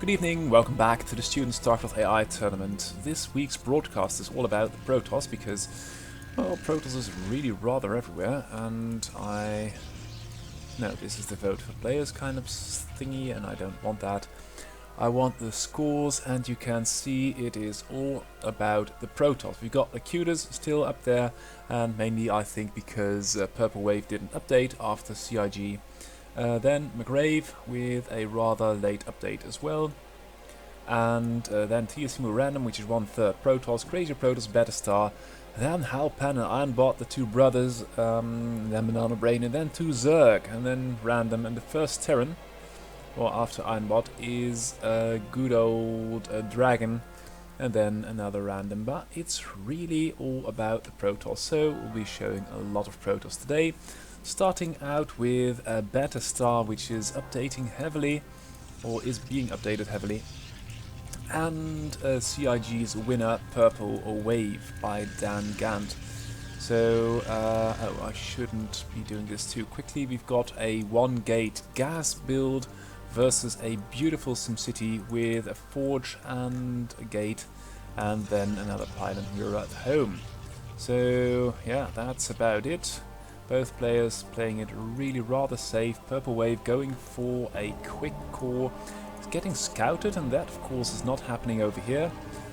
Good evening, welcome back to the Student StarCraft AI tournament. This week's broadcast is all about the Protoss because, well, Protoss is really rather everywhere, and no, this is the vote for players kind of thingy, and I don't want that. I want the scores, and you can see it is all about the Protoss. We've got Acutas still up there, and mainly I think because Purple Wave didn't update after CIG. Then McGrave with a rather late update as well. And then TSMU Random, which is 1/3 Protoss, Crazy Protoss, Beta Star. Then Halpan and Ironbot, the two brothers, then Banana Brain, and then 2 Zerg, and then Random. And the first Terran, or after Ironbot, is a good old Dragon, and then another Random. But it's really all about the Protoss, so we'll be showing a lot of Protoss today. Starting out with a Beta Star, which is updating heavily, or is being updated heavily, and CIG's winner, Purple Wave by Dan Gant. So, oh, I shouldn't be doing this too quickly. We've got a 1-gate gas build versus a beautiful SimCity with a forge and a gate, and then another pylon here at home. So, yeah, that's about it. Both players playing it really rather safe. Purple Wave going for a quick core. It's getting scouted, and that of course is not happening over here.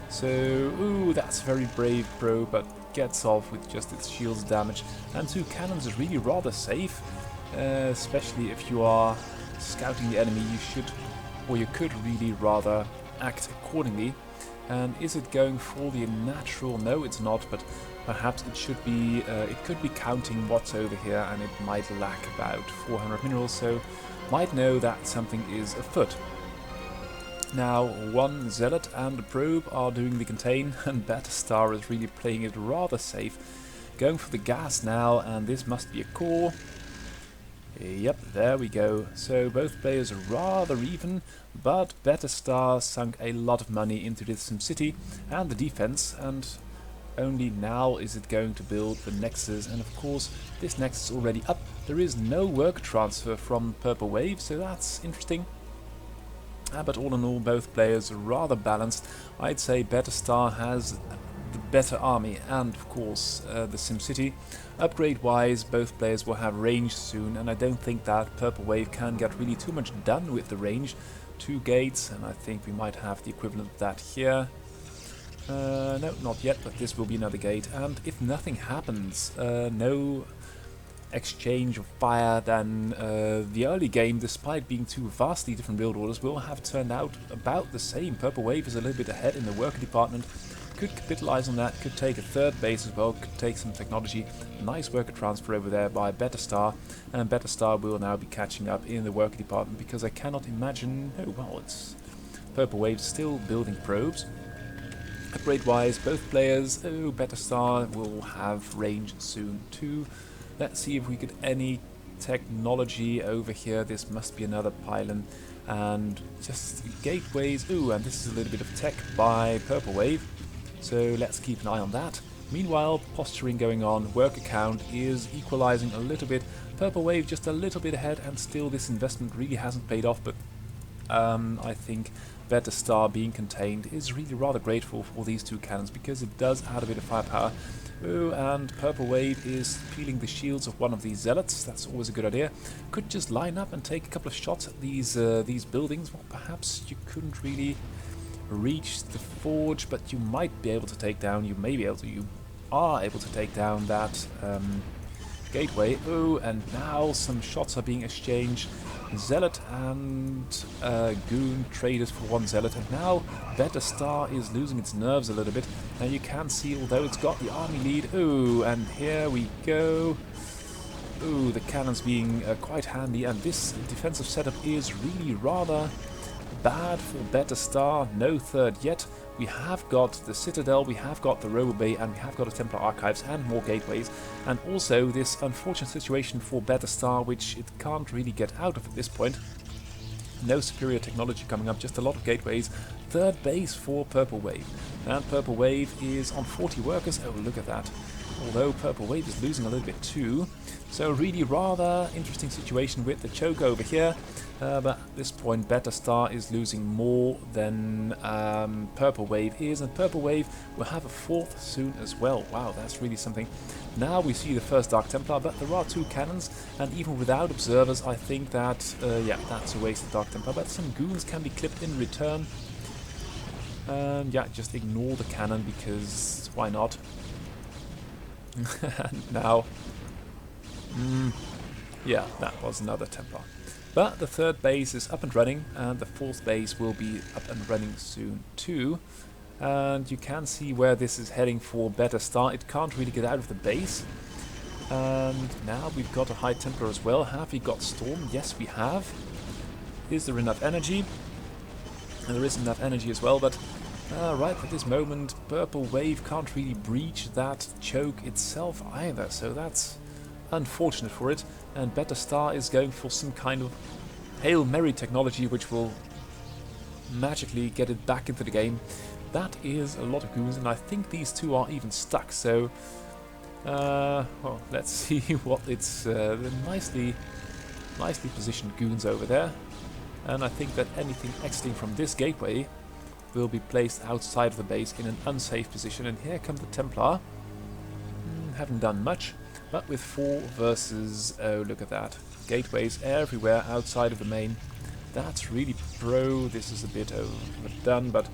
So, ooh, that's very brave pro, but gets off with just its shields damage. And 2 cannons is really rather safe, especially if you are scouting the enemy. You should, or you could really rather act accordingly. And is it going for the natural? No, it's not, but perhaps it should be, it could be counting what's over here, and it might lack about 400 minerals, so might know that something is afoot. Now, 1 Zealot and a Probe are doing the contain, and Beta Star is really playing it rather safe. Going for the gas now, and this must be a core. Yep, there we go. So both players are rather even, but Beta Star sunk a lot of money into this SimCity and the defense, and only now is it going to build the Nexus, and of course this Nexus is already up. There is no work transfer from Purple Wave, so that's interesting. But all in all, both players are rather balanced. I'd say Beta Star has the better army, and of course the SimCity. Upgrade wise, both players will have range soon, and I don't think that Purple Wave can get really too much done with the range. 2 gates, and I think we might have the equivalent of that here. No, not yet, but this will be another gate, and if nothing happens, no exchange of fire, then the early game, despite being 2 vastly different build orders, will have turned out about the same. Purple Wave is a little bit ahead in the worker department, could capitalize on that, could take a 3rd base as well, could take some technology. Nice worker transfer over there by Beta Star, and Beta Star will now be catching up in the worker department, because I cannot imagine, oh well, it's Purple Wave still building probes. Upgrade wise, both players, oh, Beta Star will have range soon too. Let's see if we get any technology over here. This must be another pylon, and just gateways. Ooh, and this is a little bit of tech by Purple Wave, so let's keep an eye on that. Meanwhile, posturing going on, worker count is equalizing a little bit. Purple Wave just a little bit ahead, and still this investment really hasn't paid off, but I think Beta Star being contained is really rather grateful for these 2 cannons, because it does add a bit of firepower. Oh, and Purple Wave is peeling the shields of one of these Zealots. That's always a good idea. Could just line up and take a couple of shots at these buildings. Well, perhaps you couldn't really reach the forge, but you might be able to take down, you are able to take down that gateway. Oh, and now some shots are being exchanged. Zealot and Goon traded for 1 Zealot, and now Beta Star is losing its nerves a little bit. Now you can see, although it's got the army lead, ooh, and here we go. Ooh, the cannons being quite handy, and this defensive setup is really rather bad for Beta Star. No 3rd yet. We have got the Citadel, we have got the Robo Bay, and we have got a Templar Archives and more gateways, and also this unfortunate situation for Beta Star, which it can't really get out of at this point. No superior technology coming up, just a lot of gateways. 3rd base for Purple Wave, and Purple Wave is on 40 workers. Oh, look at that. Although Purple Wave is losing a little bit too. So really rather interesting situation with the choke over here. But at this point Beta Star is losing more than Purple Wave is, and Purple Wave will have a fourth soon as well. Wow, that's really something. Now we see the first Dark Templar, but there are 2 cannons, and even without observers I think that, yeah, that's a waste of Dark Templar, but some goons can be clipped in return. Yeah, just ignore the cannon because why not? And now, yeah, that was another Templar. But the 3rd base is up and running, and the 4th base will be up and running soon too. And you can see where this is heading for Beta Star. It can't really get out of the base. And now we've got a High Templar as well. Have we got Storm? Yes, we have. Is there enough energy? And there is enough energy as well, but right at this moment Purple Wave can't really breach that choke itself either, so that's unfortunate for it. And Beta Star is going for some kind of Hail Mary technology which will magically get it back into the game. That is a lot of goons, and I think these 2 are even stuck, so well, let's see what it's nicely positioned goons over there. And I think that anything exiting from this gateway will be placed outside of the base in an unsafe position. And here comes the Templar. Haven't done much, but with 4 versus, oh look at that, gateways everywhere outside of the main. That's really pro. This is a bit overdone, but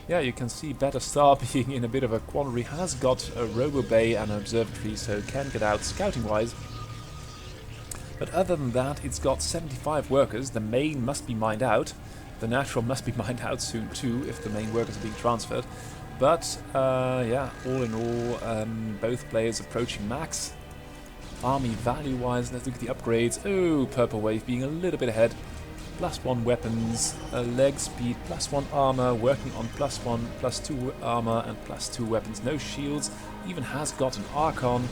yeah, you can see Beta Star being in a bit of a quandary. Has got a Robo Bay and an observatory, so can get out scouting wise. But other than that, it's got 75 workers. The main must be mined out. The natural must be mined out soon too, if the main workers are being transferred. But yeah, all in all, both players approaching max. Army value-wise, let's look at the upgrades. Oh, Purple Wave being a little bit ahead. +1 weapons, leg speed, +1 armor, working on +1, +2 armor, and +2 weapons. No shields, even has got an Archon.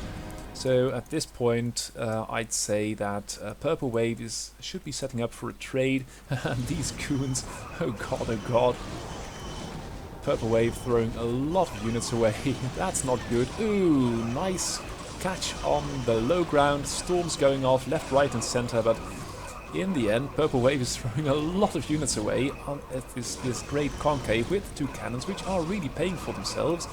So at this point, I'd say that Purple Wave should be setting up for a trade. And these goons, oh god, oh god. Purple Wave throwing a lot of units away. That's not good. Ooh, nice catch on the low ground. Storms going off left, right, and center. But in the end, Purple Wave is throwing a lot of units away on this great concave with 2 cannons, which are really paying for themselves.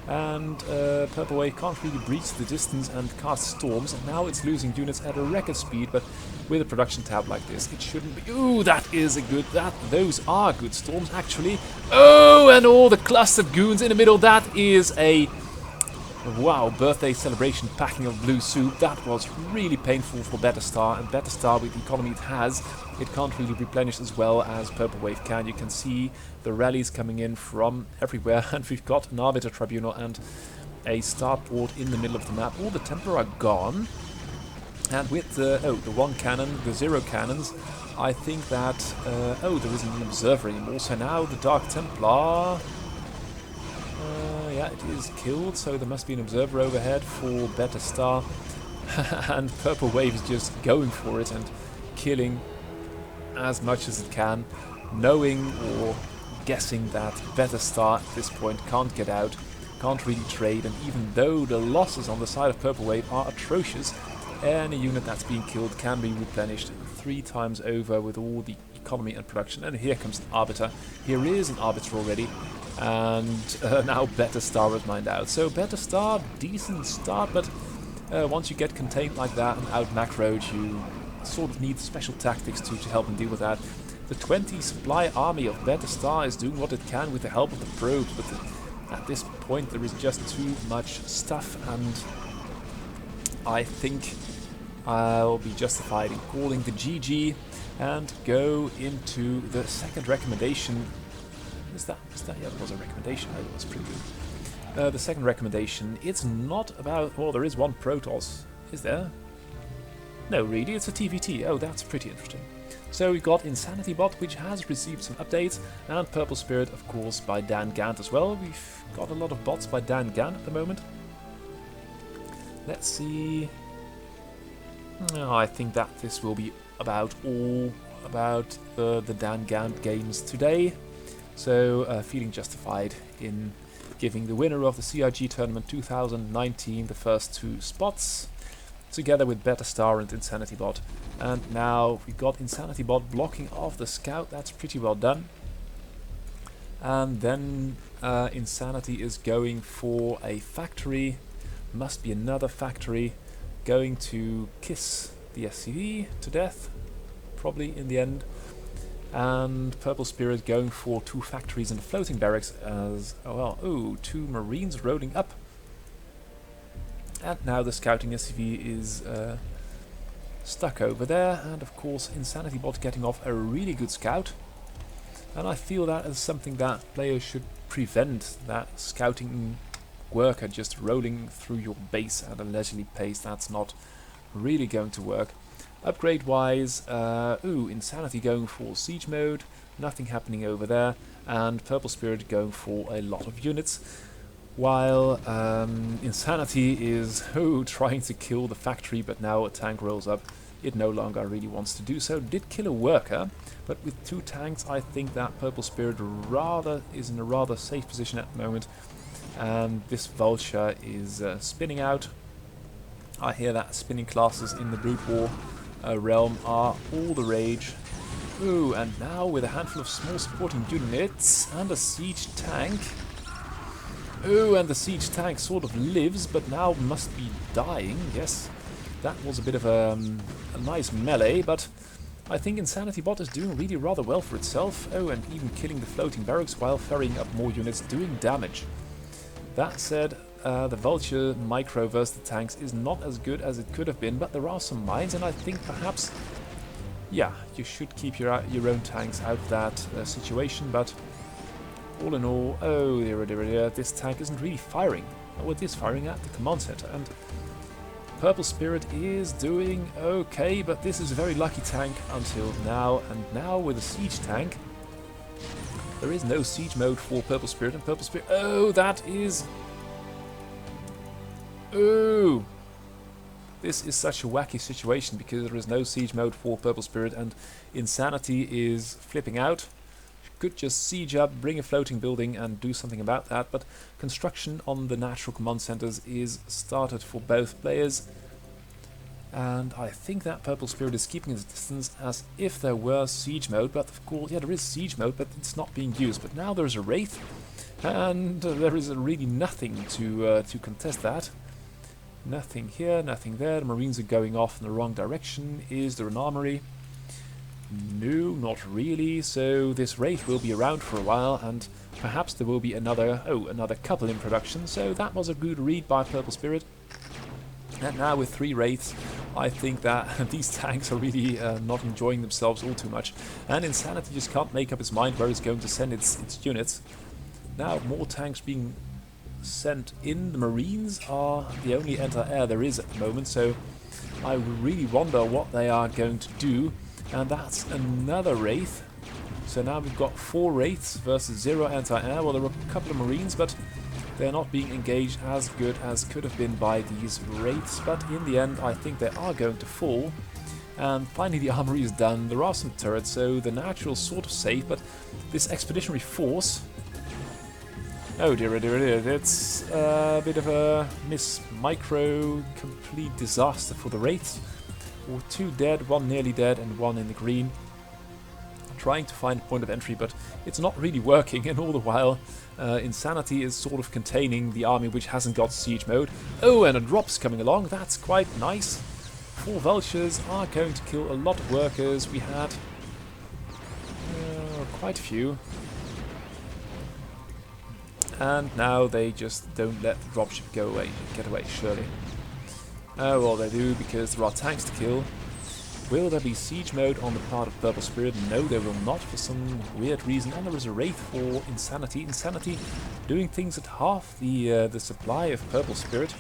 And Purple Wave can't really breach the distance and cast storms, and now it's losing units at a record speed, but with a production tab like this, it shouldn't be. Ooh, that is a good, those are good storms, actually. Oh, and all the cluster of goons in the middle, that is a, wow, birthday celebration packing of blue soup. That was really painful for Beta Star, and Beta Star, with the economy it has, it can't really replenish as well as Purple Wave can. You can see the rallies coming in from everywhere, and we've got an Arbiter Tribunal and a starport in the middle of the map. All the Templar are gone, and with the 1 cannon, the 0 cannons, I think that, oh, there isn't an observer anymore, so now the Dark Templar, yeah, it is killed, so there must be an observer overhead for Beta Star, and Purple Wave is just going for it and killing as much as it can, knowing or guessing that Beta Star at this point can't get out, can't really trade, and even though the losses on the side of Purple Wave are atrocious, any unit that's being killed can be replenished 3 times over with all the economy and production. And here comes an Arbiter. Here is an Arbiter already, and now Beta Star is mined out. So Beta Star, decent start, but once you get contained like that and out macroed, you sort of need special tactics to help them deal with that. The 20 supply army of Beta Star is doing what it can with the help of the probes, but at this point there is just too much stuff, and I think I'll be justified in calling the GG and go into the second recommendation. Is that? Yeah, it was a recommendation. It was pretty good. The second recommendation, it's not about, well, there is one Protoss. Is there? No, really, it's a TVT. Oh, that's pretty interesting. So we've got Insanity Bot, which has received some updates, and Purple Spirit, of course, by Dan Gant as well. We've got a lot of bots by Dan Gant at the moment. Let's see. Oh, I think that this will be about all about the Dan Gant games today. So, feeling justified in giving the winner of the CIG Tournament 2019 the first 2 spots. together with Beta Star and Insanity Bot. And now we've got Insanity Bot blocking off the scout. That's pretty well done. And then Insanity is going for a factory. Must be another factory. Going to kiss the SCV to death, probably in the end. And Purple Spirit going for 2 factories and a floating barracks as well. Oh, 2 Marines rolling up. And now the scouting SCV is stuck over there. And of course Insanity Bot getting off a really good scout. And I feel that is something that players should prevent, that scouting worker just rolling through your base at a leisurely pace. That's not really going to work. Upgrade wise, Insanity going for siege mode, nothing happening over there, and Purple Spirit going for a lot of units, while Insanity is trying to kill the factory, but now a tank rolls up. It no longer really wants to do so. Did kill a worker, but with 2 tanks I think that Purple Spirit is in a rather safe position at the moment, and this Vulture is spinning out. I hear that spinning classes in the Brute War realm are all the rage. Ooh, and now with a handful of small supporting units and a siege tank. Ooh, and the siege tank sort of lives, but now must be dying. Yes, that was a bit of a nice melee, but I think Insanity Bot is doing really rather well for itself. Oh, and even killing the floating barracks while ferrying up more units, doing damage. That said, the Vulture micro versus the tanks is not as good as it could have been, but there are some mines, and I think perhaps, yeah, you should keep your own tanks out of that situation, but all in all, oh dear, this tank isn't really firing. Oh, it is firing at the command center, and Purple Spirit is doing okay, but this is a very lucky tank until now, and now with a siege tank, there is no siege mode for Purple Spirit, and Purple Spirit, oh, that is... Ooh! This is such a wacky situation because there is no siege mode for Purple Spirit and Insanity is flipping out. Could just siege up, bring a floating building and do something about that, but construction on the natural command centers is started for both players. And I think that Purple Spirit is keeping its distance as if there were siege mode, but of course, yeah, there is siege mode, but it's not being used. But now there's a Wraith, and there is really nothing to contest that. Nothing here, nothing there. The Marines are going off in the wrong direction. Is there an armory? No, not really. So this Wraith will be around for a while, and perhaps there will be another couple in production. So that was a good read by Purple Spirit. And now with 3 Wraiths, I think that these tanks are really not enjoying themselves all too much. And Insanity just can't make up its mind where it's going to send its units. Now more tanks being sent in. The Marines are the only anti-air there is at the moment, so I really wonder what they are going to do. And that's another Wraith. So now we've got 4 Wraiths versus 0 anti-air. Well, there were a couple of Marines, but they're not being engaged as good as could have been by these Wraiths. But in the end, I think they are going to fall. And finally the armory is done. There are some turrets, so the natural sort of safe, but this expeditionary force... Oh dear, it's a bit of a micro complete disaster for the Wraiths. 2 dead, 1 nearly dead, and 1 in the green. Trying to find a point of entry, but it's not really working, and all the while Insanity is sort of containing the army which hasn't got siege mode. Oh, and a drop's coming along, that's quite nice. 4 Vultures are going to kill a lot of workers. We had quite a few. And now they just don't let the dropship get away, surely. Oh, well, they do, because there are tanks to kill. Will there be siege mode on the part of Purple Spirit? No, there will not, for some weird reason. And there is a Wraith for Insanity. Insanity doing things at half the supply of Purple Spirit.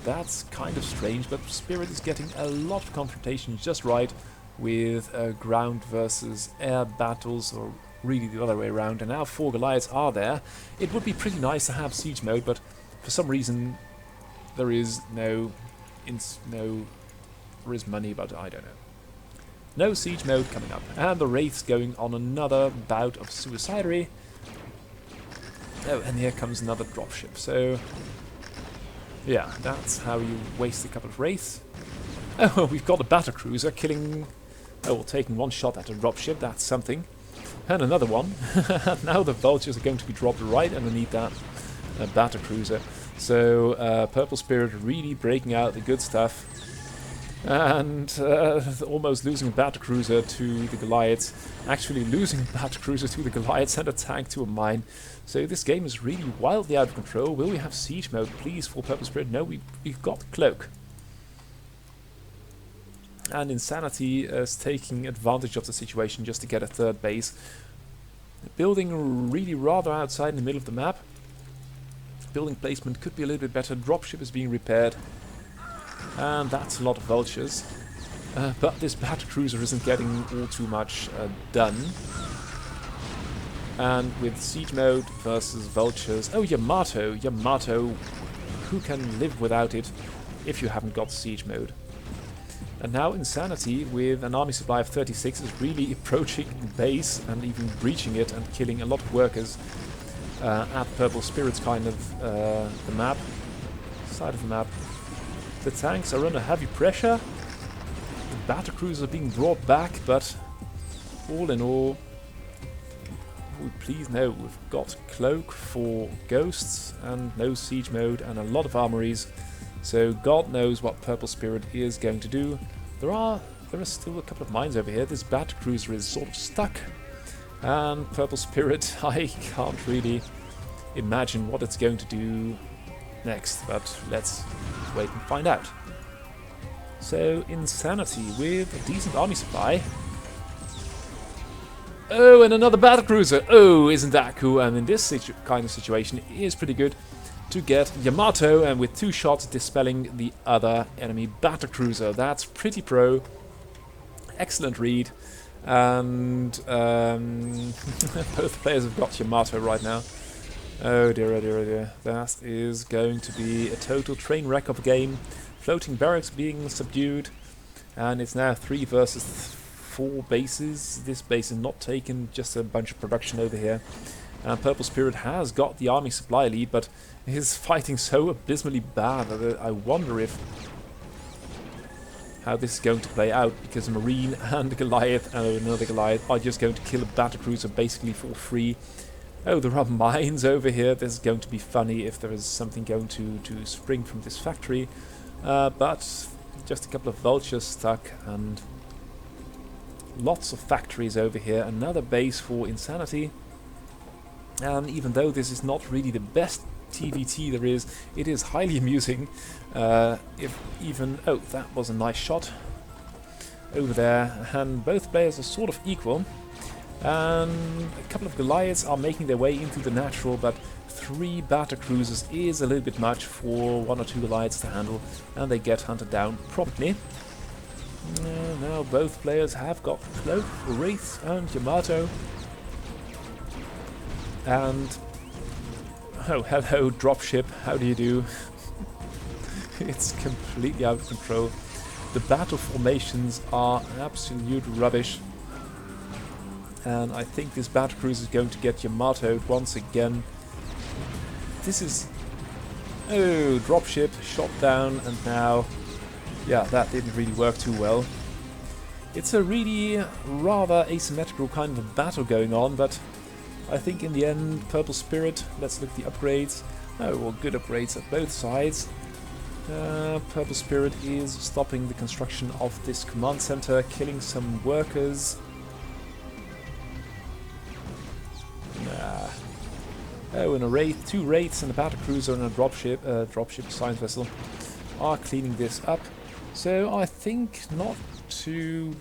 That's kind of strange, but Spirit is getting a lot of confrontations just right with ground versus air battles, or really the other way around. And now 4 Goliaths are there. It would be pretty nice to have siege mode, but for some reason there is there is money, but I don't know. No siege mode coming up. And the Wraith's going on another bout of suicidery. Oh, and here comes another dropship. So, yeah, that's how you waste a couple of Wraiths. Oh, we've got a battlecruiser killing... Oh, well, taking one shot at a dropship, that's something. And another one. Now the vultures are going to be dropped right underneath that battlecruiser. So, Purple Spirit really breaking out the good stuff. And almost losing a battlecruiser to the Goliaths. Actually losing a battlecruiser to the Goliaths and a tank to a mine. So this game is really wildly out of control. Will we have siege mode, please, for Purple Spirit? No, we've got Cloak. And Insanity is taking advantage of the situation just to get a third base. Building really rather outside in the middle of the map. Building placement could be a little bit better. Dropship is being repaired. And that's a lot of vultures. But this battlecruiser isn't getting all too much done. And with siege mode versus vultures... Oh, Yamato! Yamato! Who can live without it if you haven't got siege mode? And now Insanity, with an army supply of 36, is really approaching base and even breaching it and killing a lot of workers at Purple Spirit's kind of the map, side of the map. The tanks are under heavy pressure. The battlecruisers are being brought back, but all in all, please no, we've got Cloak for ghosts and no siege mode and a lot of armories. So God knows what Purple Spirit is going to do. There are still a couple of mines over here. This battlecruiser is sort of stuck. And Purple Spirit, I can't really imagine what it's going to do next, but let's wait and find out. So Insanity with a decent army supply. Oh, and another battlecruiser. Oh, isn't that cool? And in this kind of situation, it is pretty good to get Yamato, and with 2 shots dispelling the other enemy battlecruiser. That's pretty pro. Excellent read. And both players have got Yamato right now. Oh dear, oh dear, oh dear. That is going to be a total train wreck of a game. Floating barracks being subdued. And it's now 3 versus 4 bases. This base is not taken, just a bunch of production over here. And Purple Spirit has got the army supply lead, but is fighting so abysmally bad that I wonder if how this is going to play out, because a Marine and a Goliath and another Goliath are just going to kill a battlecruiser basically for free. Oh, there are mines over here. This is going to be funny if there is something going to spring from this factory. But just a couple of vultures stuck and lots of factories over here. Another base for Insanity. And even though this is not really the best TVT there is, it is highly amusing. If even... Oh, that was a nice shot over there. And both players are sort of equal. And a couple of Goliaths are making their way into the natural, but 3 battlecruisers is a little bit much for 1 or 2 Goliaths to handle, and they get hunted down promptly. Now both players have got Cloak, Wraith and Yamato. And... oh, hello dropship, how do you do? It's completely out of control. The battle formations are absolute rubbish. And I think this battlecruiser is going to get Yamato once again. This is... oh, dropship, shot down, and now... yeah, that didn't really work too well. It's a really rather asymmetrical kind of battle going on, but I think in the end, Purple Spirit, let's look at the upgrades. Oh, well, good upgrades at both sides. Purple Spirit is stopping the construction of this command center, killing some workers. Oh, and a wraith, 2 wraiths and a battlecruiser and a dropship science vessel are cleaning this up. So I think not to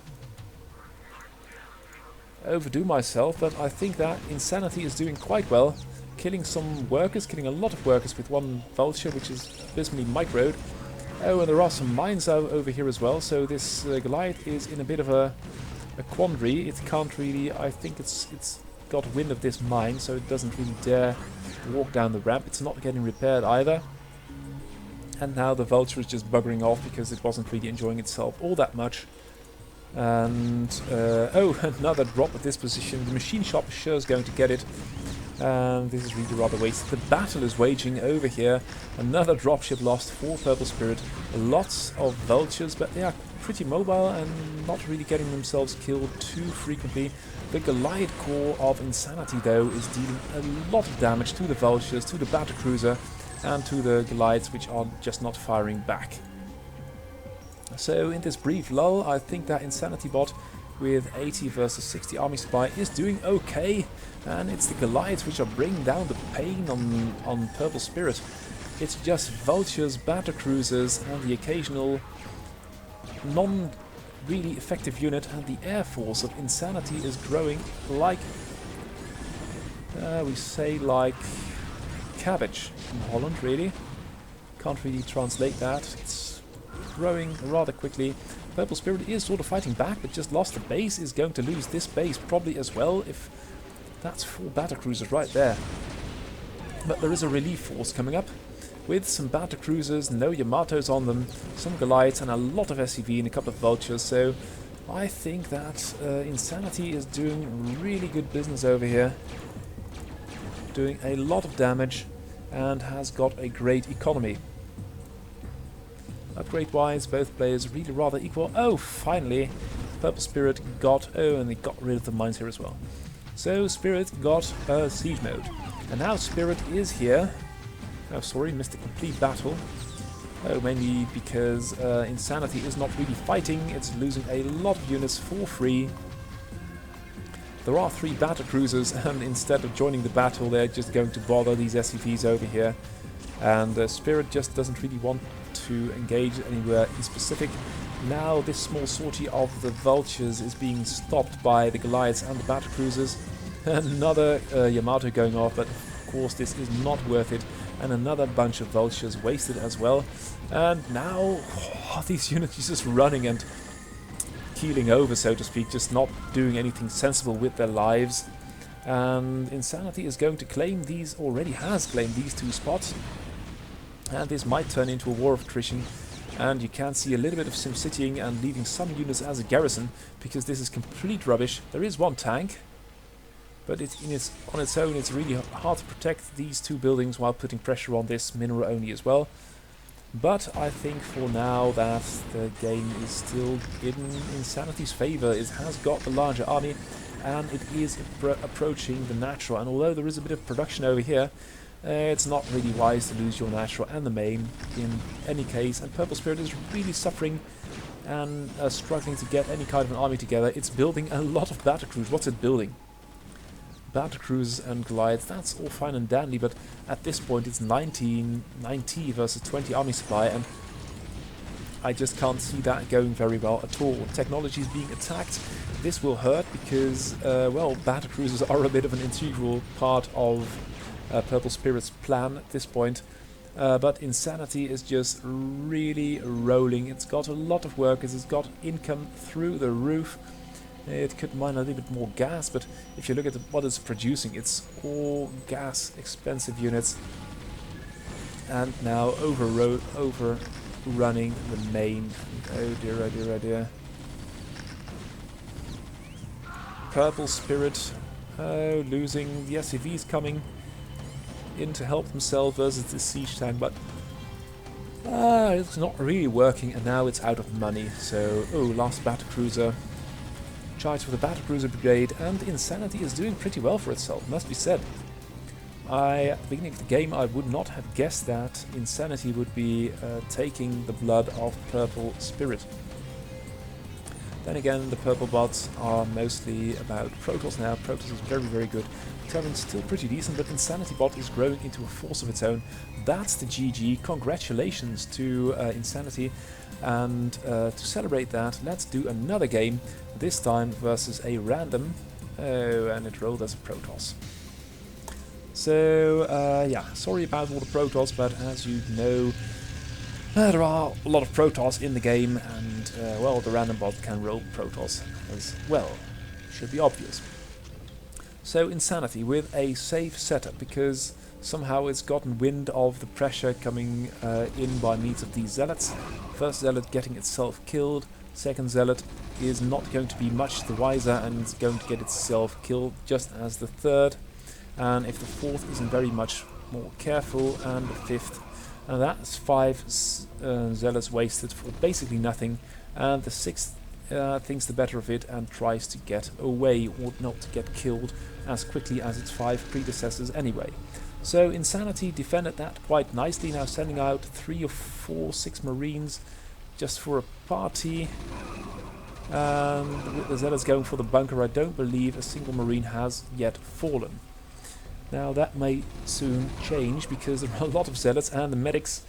overdo myself, but I think that Insanity is doing quite well, killing some workers, killing a lot of workers with 1 vulture, which is abysmally microed. Oh, and there are some mines over here as well, so this Goliath is in a bit of a quandary. It can't really, I think it's got wind of this mine, so it doesn't really dare walk down the ramp. It's not getting repaired either. And now the vulture is just buggering off because it wasn't really enjoying itself all that much. And oh, another drop at this position. The machine shop sure is going to get it. And this is really rather wasted. The battle is waging over here. Another dropship lost for Purple Spirit. Lots of vultures, but they are pretty mobile and not really getting themselves killed too frequently. The Goliath core of Insanity, though, is dealing a lot of damage to the vultures, to the battlecruiser, and to the Goliaths, which are just not firing back. So in this brief lull, I think that Insanity bot with 80 versus 60 army supply is doing okay, and it's the Goliaths which are bringing down the pain on Purple Spirit. It's just vultures, battlecruisers, and the occasional non-really effective unit, and the air force of Insanity is growing like, we say like cabbage in Holland, really. Can't really translate that. It's growing rather quickly. Purple Spirit is sort of fighting back, but just lost the base, is going to lose this base probably as well, if that's 4 battlecruisers right there. But there is a relief force coming up, with some battlecruisers, no Yamatos on them, some Goliaths and a lot of SCV and a couple of vultures, so I think that Insanity is doing really good business over here. Doing a lot of damage and has got a great economy. Upgrade-wise, both players really rather equal. Oh, finally, Purple Spirit got... Oh, and they got rid of the mines here as well. So, Spirit got siege mode. And now Spirit is here. Oh, sorry, missed a complete battle. Oh, mainly because Insanity is not really fighting. It's losing a lot of units for free. There are 3 battlecruisers, and instead of joining the battle, they're just going to bother these SCVs over here. And Spirit just doesn't really want to engage anywhere in specific. Now this small sortie of the vultures is being stopped by the Goliaths and the battlecruisers. Another Yamato going off, but of course this is not worth it. And another bunch of vultures wasted as well. And now these units are just running and keeling over, so to speak, just not doing anything sensible with their lives. And Insanity is going to claim these, already has claimed these 2 spots. And this might turn into a war of attrition, and you can see a little bit of SimCitying and leaving some units as a garrison, because this is complete rubbish. There is 1 tank, but on its own it's really hard to protect these 2 buildings while putting pressure on this mineral only as well. But I think for now that the game is still in Insanity's favour. It has got the larger army, and it is approaching the natural, and although there is a bit of production over here, it's not really wise to lose your natural and the main in any case, and Purple Spirit is really suffering and struggling to get any kind of an army together. It's building a lot of battlecruisers. What's it building? Battlecruisers and Goliaths, that's all fine and dandy, but at this point it's 90 versus 20 army supply, and I just can't see that going very well at all. Technology is being attacked. This will hurt because, well, battlecruisers are a bit of an integral part of Purple Spirit's plan at this point, but Insanity is just really rolling. It's got a lot of workers, it's got income through the roof. It could mine a little bit more gas, but if you look at what it's producing, it's all gas expensive units. And now overrunning the main. Oh dear, oh dear, oh dear. Purple Spirit losing. The SCVs coming in to help themselves versus the siege tank, but it's not really working, and now it's out of money. So, oh, last battlecruiser. Charge for the battlecruiser brigade, and Insanity is doing pretty well for itself, must be said. At the beginning of the game I would not have guessed that Insanity would be taking the blood of Purple Spirit. Then again, the purple bots are mostly about Protoss now. Protoss is very, very good. Terran's still pretty decent, but Insanity bot is growing into a force of its own. That's the GG. Congratulations to Insanity. And to celebrate that, let's do another game, this time versus a random. Oh, and it rolled as a Protoss. So, yeah, sorry about all the Protoss, but as you know, there are a lot of Protoss in the game, and, well, the random bot can roll Protoss as well. Should be obvious. So, Insanity with a safe setup, because somehow it's gotten wind of the pressure coming in by means of these zealots. First zealot getting itself killed, second zealot is not going to be much the wiser and is going to get itself killed just as the third. and if the fourth isn't very much more careful, and the fifth, and that's 5 zealots wasted for basically nothing, and the sixth thinks the better of it and tries to get away or not to get killed as quickly as its 5 predecessors anyway. So Insanity defended that quite nicely, now sending out 3 or 4, 6 Marines just for a party. And with the zealots going for the bunker, I don't believe a single Marine has yet fallen. Now that may soon change, because there are a lot of zealots and the medics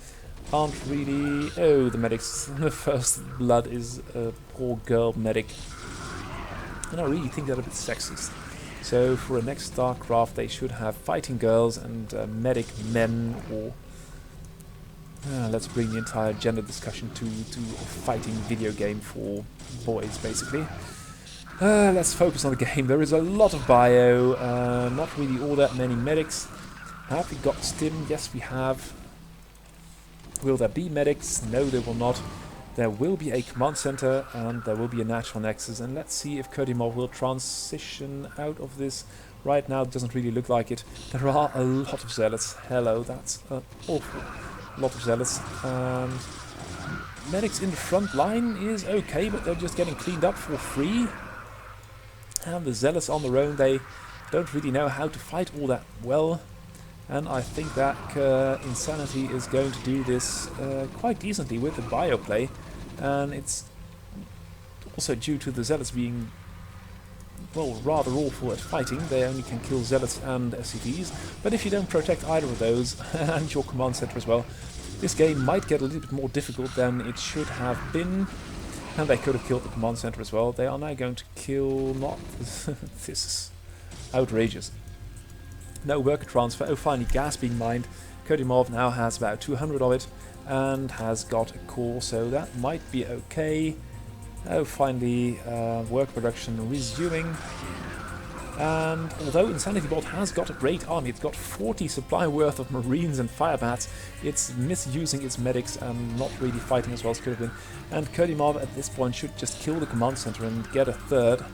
aren't really... Oh, the medics. The first blood is a poor girl medic. And I really think they're a bit sexist. So for a next StarCraft they should have fighting girls and medic men, or... let's bring the entire gender discussion to a fighting video game for boys, basically. Let's focus on the game. There is a lot of bio, not really all that many medics. Have we got stim? Yes, we have. Will there be medics? No, there will not. There will be a command center, and there will be a natural nexus. And let's see if Kurdimov will transition out of this. Right now, it doesn't really look like it. There are a lot of zealots. Hello, that's an awful lot of zealots. And medics in the front line is okay, but they're just getting cleaned up for free. And the zealots on their own, they don't really know how to fight all that well. And I think that Insanity is going to do this quite decently with the bio play. And it's also due to the zealots being, well, rather awful at fighting. They only can kill zealots and SCVs. But if you don't protect either of those, and your command center as well, this game might get a little bit more difficult than it should have been. And they could have killed the command center as well. They are now going to kill... not... This is outrageous. No worker transfer. Oh, finally, gas being mined. Kurdimov now has about 200 of it and has got a core, so that might be okay. Oh, finally, work production resuming. And although Insanity Bot has got a great army, it's got 40 supply worth of Marines and Firebats, it's misusing its medics and not really fighting as well as could have been. And Kurdimov at this point should just kill the command center and get a third.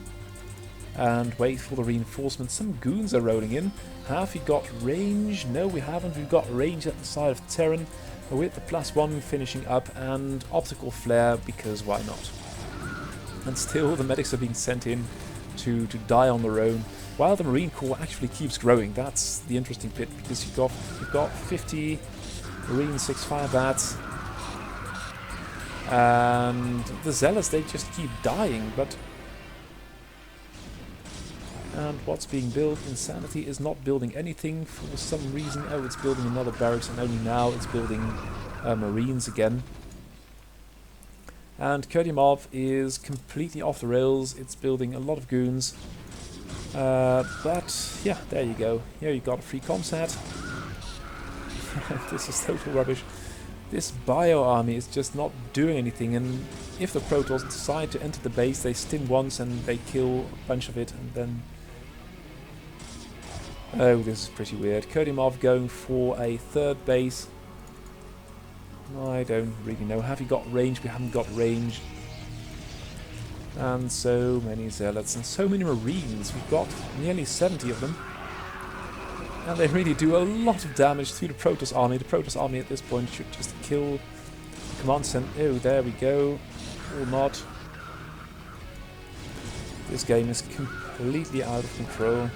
And wait for the reinforcements. Some goons are rolling in. Have we got range? No, we haven't. We've got range at the side of Terran with the +1 finishing up and optical flare, because why not? And still the medics are being sent in to die on their own, while the Marine Corps actually keeps growing. That's the interesting bit, because you've got 50 Marines, 6 Firebats, and the Zealots, they just keep dying. But and what's being built? Insanity is not building anything for some reason. Oh, it's building another barracks, and only now it's building Marines again. And Kurdimov is completely off the rails. It's building a lot of goons. But yeah, there you go. Here you got a free comsat. This is total rubbish. This bio army is just not doing anything, and if the Protoss decide to enter the base, they stim once and they kill a bunch of it, and then... Oh, this is pretty weird. Kurdimov going for a third base. I don't really know. Have we got range? We haven't got range. And so many zealots and so many marines. We've got nearly 70 of them. And they really do a lot of damage to the Protoss army. The Protoss army at this point should just kill the command center. Oh, there we go. Or not. This game is completely out of control.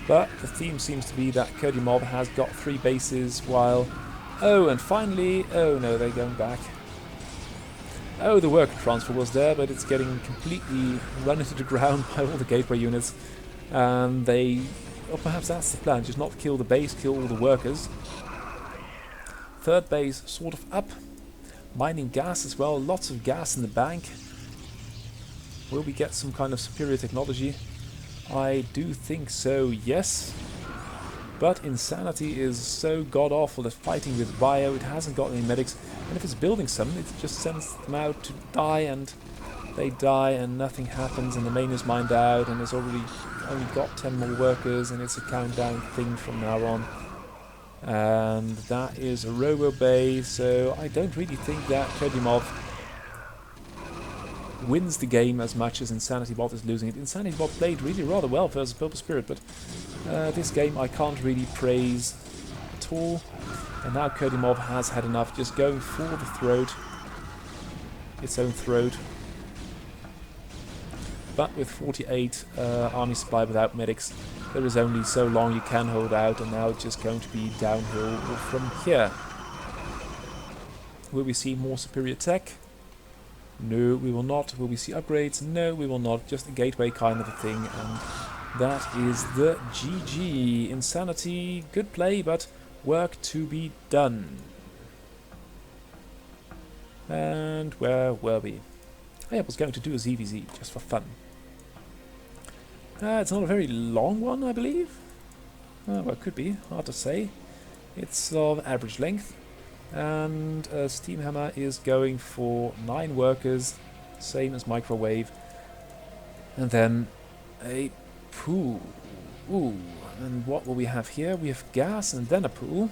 But the theme seems to be that Kurdimov has got 3 bases, while... Oh, and finally... Oh no, they're going back. Oh, the worker transfer was there, but it's getting completely run into the ground by all the gateway units. And they... Or perhaps that's the plan, just not kill the base, kill all the workers. Third base sort of up. Mining gas as well, lots of gas in the bank. Will we get some kind of superior technology? I do think so, yes. But Insanity is so god-awful at fighting with bio, it hasn't got any medics. And if it's building some, it just sends them out to die, and they die and nothing happens, and the main is mined out, and it's already only got 10 more workers, and it's a countdown thing from now on. And that is a robo bay, so I don't really think that Kurdimov wins the game as much as Insanity Bot is losing it. Insanity Bot played really rather well versus Purple Spirit, but this game I can't really praise at all. And now Kodimov has had enough, just going for the throat, its own throat. But with 48 army supply without medics, there is only so long you can hold out, and now it's just going to be downhill from here. Will we see more superior tech? No, we will not. Will we see upgrades? No, we will not. Just a gateway kind of a thing, and that is the GG. Insanity, good play, but work to be done. And where were we? I was going to do a ZVZ, just for fun. It's not a very long one, I believe. Well, it could be, hard to say. It's of average length. And Steamhammer is going for 9 workers, same as Microwave. And then a pool. Ooh, and what will we have here? We have gas and then a pool.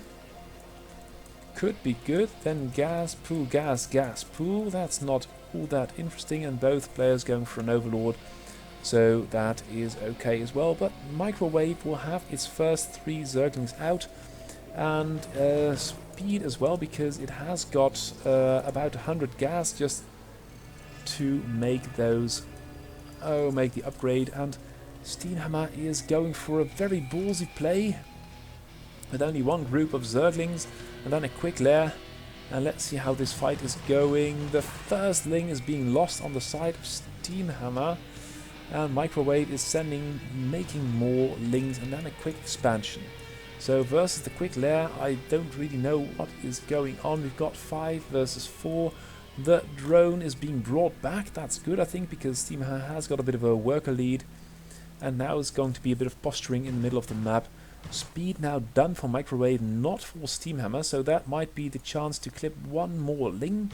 Could be good. Then gas, pool, gas, gas, pool. That's not all that interesting, and both players going for an Overlord. So that is okay as well. But Microwave will have its first 3 Zerglings out. And speed as well, because it has got about 100 gas just to make those, make the upgrade. And Steamhammer is going for a very ballsy play with only 1 group of Zerglings and then a quick lair. And let's see how this fight is going. The first Ling is being lost on the side of Steamhammer, and Microwave is making more Lings and then a quick expansion. So versus the quick lair, I don't really know what is going on. We've got 5 versus 4. The drone is being brought back. That's good, I think, because Steamhammer has got a bit of a worker lead. And now it's going to be a bit of posturing in the middle of the map. Speed now done for Microwave, not for Steamhammer, so that might be the chance to clip 1 more Ling.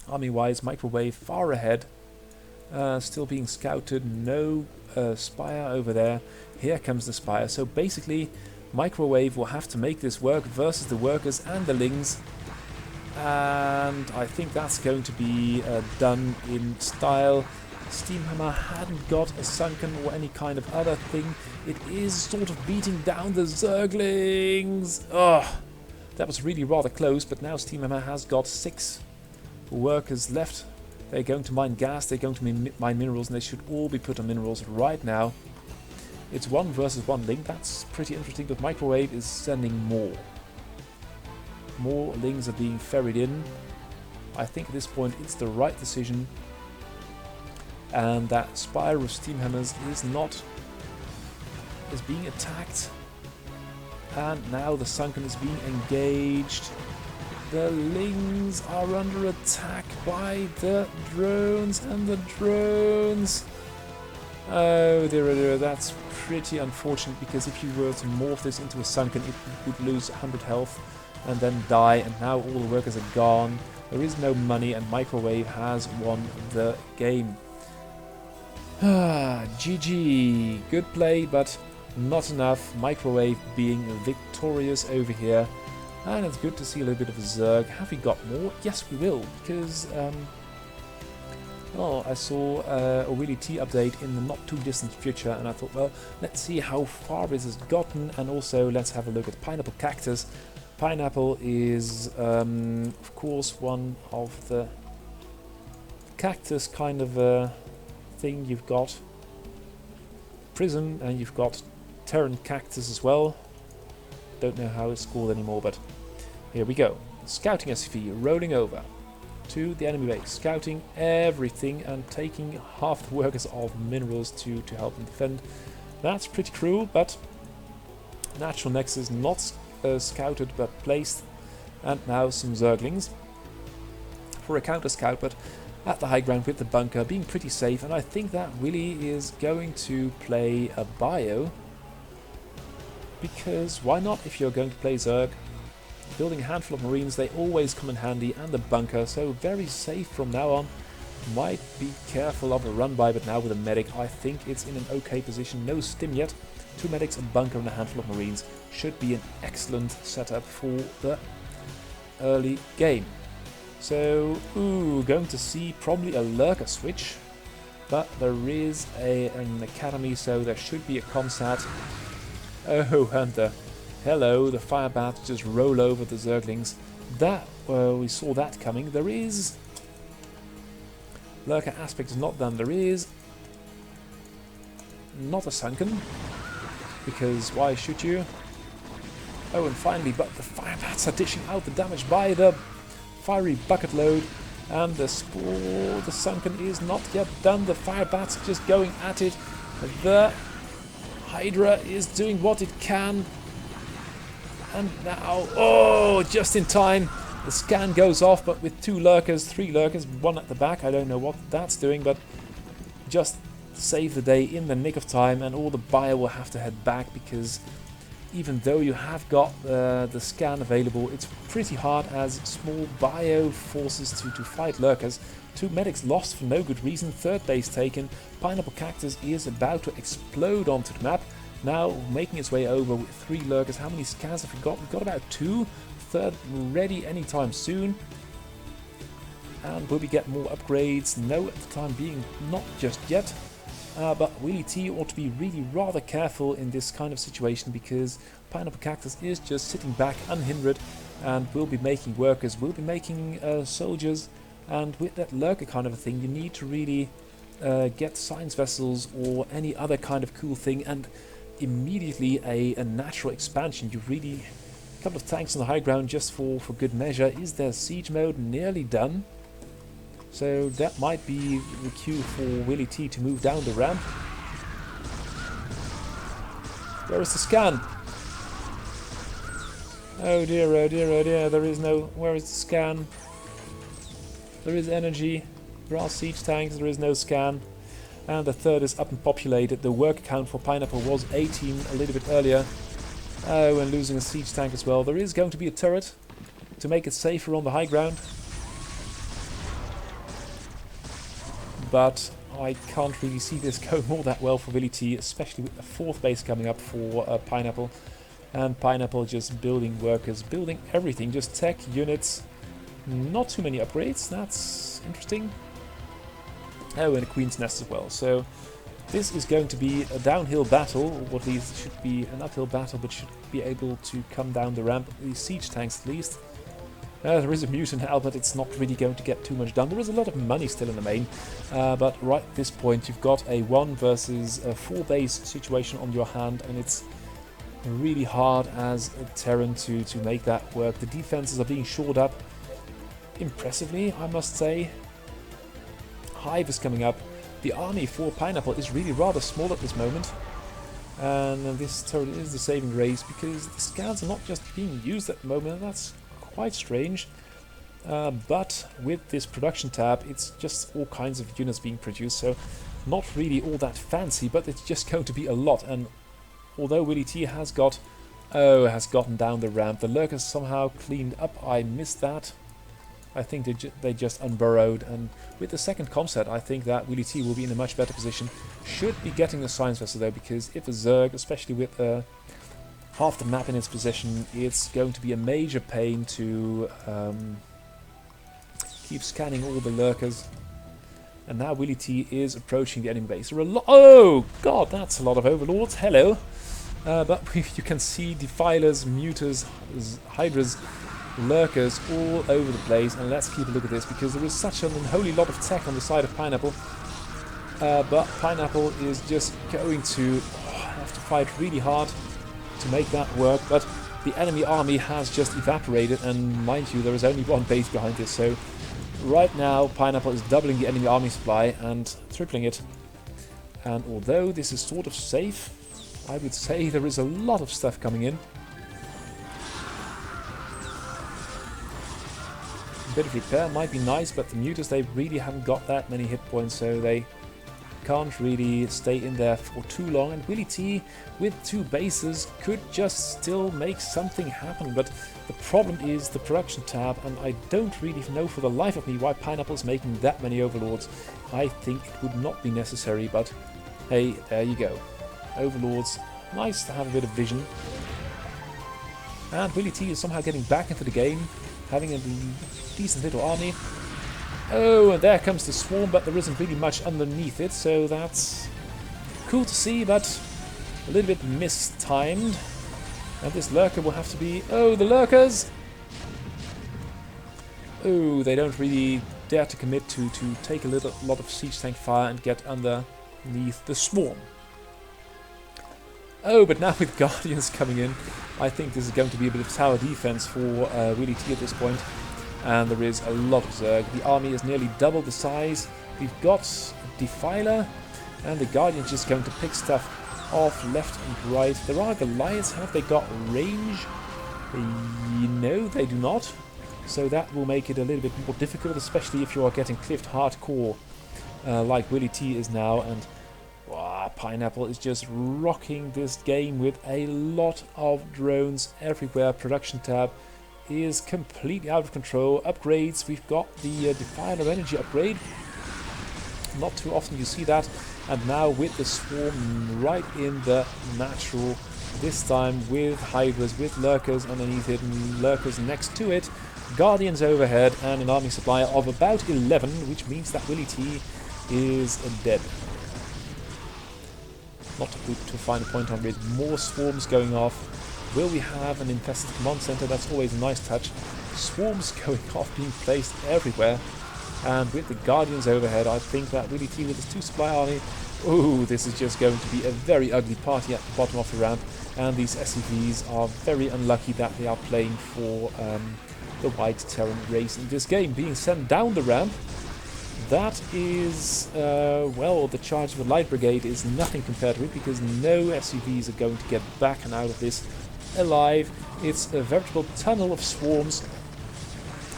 Army-wise, Microwave far ahead. Still being scouted, no Spire over there. Here comes the Spire, so basically Microwave will have to make this work versus the workers and the Lings. And I think that's going to be done in style. Steamhammer hadn't got a sunken or any kind of other thing. It is sort of beating down the Zerglings. Oh, that was really rather close, but now Steamhammer has got 6 workers left. They're going to mine gas, they're going to mine minerals, and they should all be put on minerals right now. It's 1 versus 1 Ling. That's pretty interesting, but Microwave is sending more. More Lings are being ferried in. I think at this point it's the right decision. And that Spire of Steamhammers is being attacked. And now the Sunken is being engaged. The Lings are under attack by the drones, and the drones... Oh dear, that's pretty unfortunate, because if you were to morph this into a Sunken, it would lose 100 health and then die, and now all the workers are gone. There is no money, and Microwave has won the game. GG. Good play, but not enough. Microwave being victorious over here. And it's good to see a little bit of a Zerg. Have we got more? Yes, we will, because well, I saw a Willy T update in the not too distant future, and I thought, well, let's see how far this has gotten, and also let's have a look at Pineapple Cactus. Pineapple is, of course, one of the cactus kind of thing. You've got Prism, and you've got Terran Cactus as well. Don't know how it's called anymore, but here we go. Scouting SCV rolling over to the enemy base, scouting everything and taking half the workers of minerals to help them defend. That's pretty cruel, but Natural Nexus not scouted but placed, and now some Zerglings for a counter scout, but at the high ground with the bunker, being pretty safe. And I think that Willy is going to play a bio, because why not if you're going to play Zerg? Building a handful of Marines, they always come in handy, and the bunker, so very safe from now on. Might be careful of a run by, but now with a medic, I think it's in an okay position. No stim yet. 2 medics, a bunker, and a handful of Marines should be an excellent setup for the early game. So, going to see probably a lurker switch. But there is an academy, so there should be a comsat. Oh, Hunter. Hello, the fire bats just roll over the Zerglings. That, we saw that coming. There is... Lurker aspect is not done. There is... Not a sunken. Because why should you? Oh, and finally, but the fire bats are dishing out the damage by the fiery bucket load. And the sunken is not yet done. The fire bats just going at it. The Hydra is doing what it can. And now, oh, just in time. The scan goes off, but with 2 lurkers, 3 lurkers, 1 at the back. I don't know what that's doing, but just save the day in the nick of time. And all the bio will have to head back because even though you have got the scan available, it's pretty hard as small bio forces to fight lurkers. 2 medics lost for no good reason, 3rd base taken. Pineapple Cactus is about to explode onto the map. Now making its way over with 3 lurkers. How many scans have we got? We've got about 2. 3rd ready anytime soon. And will we get more upgrades? No, at the time being, not just yet. But Willy T ought to be really rather careful in this kind of situation because Pineapple Cactus is just sitting back unhindered and will be making workers, will be making soldiers, and with that lurker kind of a thing you need to really get science vessels or any other kind of cool thing, and immediately a natural expansion. You really... A couple of tanks on the high ground just for good measure. Is their siege mode nearly done? So that might be the cue for Willy T to move down the ramp. Where is the scan? Oh dear, oh dear, oh dear, there is no... Where is the scan? There is energy. There are siege tanks, there is no scan. And the 3rd is up and populated. The work count for Pineapple was 18 a little bit earlier. Oh, and losing a siege tank as well. There is going to be a turret to make it safer on the high ground. But I can't really see this going all that well for Willy T, especially with the 4th base coming up for Pineapple. And Pineapple just building workers, building everything, just tech, units. Not too many upgrades, that's interesting. Oh, and a Queen's Nest as well. So this is going to be a downhill battle, or at least it should be an uphill battle, but should be able to come down the ramp. These siege tanks at least. There is a mutant now, but it's not really going to get too much done. There is a lot of money still in the main, but right at this point you've got a 1 versus a 4 base situation on your hand, and it's really hard as a Terran to make that work. The defenses are being shored up impressively, I must say. Hive is coming up. The army for Pineapple is really rather small at this moment. And this turret is the saving grace because the scans are not just being used at the moment, and that's quite strange. But with this production tab, it's just all kinds of units being produced, so not really all that fancy, but it's just going to be a lot. And although Willy T has gotten down the ramp, the lurkers somehow cleaned up. I missed that. I think they just unburrowed, and with the 2nd comset I think that Willy T will be in a much better position. Should be getting the science vessel though, because if a Zerg, especially with half the map in its possession, it's going to be a major pain to keep scanning all the lurkers. And now Willy T is approaching the enemy base. There are oh god, that's a lot of overlords. Hello. But you can see defilers, muters, hydras, lurkers all over the place. And let's keep a look at this, because there is such an unholy lot of tech on the side of Pineapple. But Pineapple is just going to have to fight really hard to make that work. But the enemy army has just evaporated, and mind you, there is only 1 base behind this. So right now Pineapple is doubling the enemy army supply and tripling it. And although this is sort of safe, I would say there is a lot of stuff coming in. A bit of repair might be nice, but the muters, they really haven't got that many hit points, so they can't really stay in there for too long. And Willy T, with 2 bases, could just still make something happen. But the problem is the production tab, and I don't really know for the life of me why Pineapple is making that many overlords. I think it would not be necessary, but hey, there you go. Overlords, nice to have a bit of vision. And Willy T is somehow getting back into the game. having a decent little army. Oh, and there comes the swarm, but there isn't really much underneath it, so that's cool to see, but a little bit mistimed. And this lurker will have to be... Oh, the lurkers! Oh, they don't really dare to commit to take a lot of siege tank fire and get underneath the swarm. Oh, but now with Guardians coming in, I think this is going to be a bit of tower defense for Willy T at this point. And there is a lot of Zerg. The army is nearly double the size. We've got Defiler, and the Guardian's just going to pick stuff off left and right. There are Goliaths. Have they got range? No, they do not. So that will make it a little bit more difficult, especially if you are getting cliffed hardcore like Willy T is now. And wow, Pineapple is just rocking this game with a lot of drones everywhere. Production tab is completely out of control. Upgrades, we've got the Defiler energy upgrade. Not too often you see that. And now with the swarm right in the natural, this time with Hydras, with Lurkers underneath it, and Lurkers next to it, Guardians overhead, and an army supply of about 11, which means that Willy T is dead. Not to find a point on it. More swarms going off. Will we have an infested command center? That's always a nice touch. Swarms going off, being placed everywhere. And with the Guardians overhead, I think that Willy T with his 2 supply army... Oh, this is just going to be a very ugly party at the bottom of the ramp. And these SCVs are very unlucky that they are playing for the White Terran race in this game. Being sent down the ramp, that is... well, the charge of the Light Brigade is nothing compared to it, because no SCVs are going to get back and out of this alive. It's a veritable tunnel of swarms,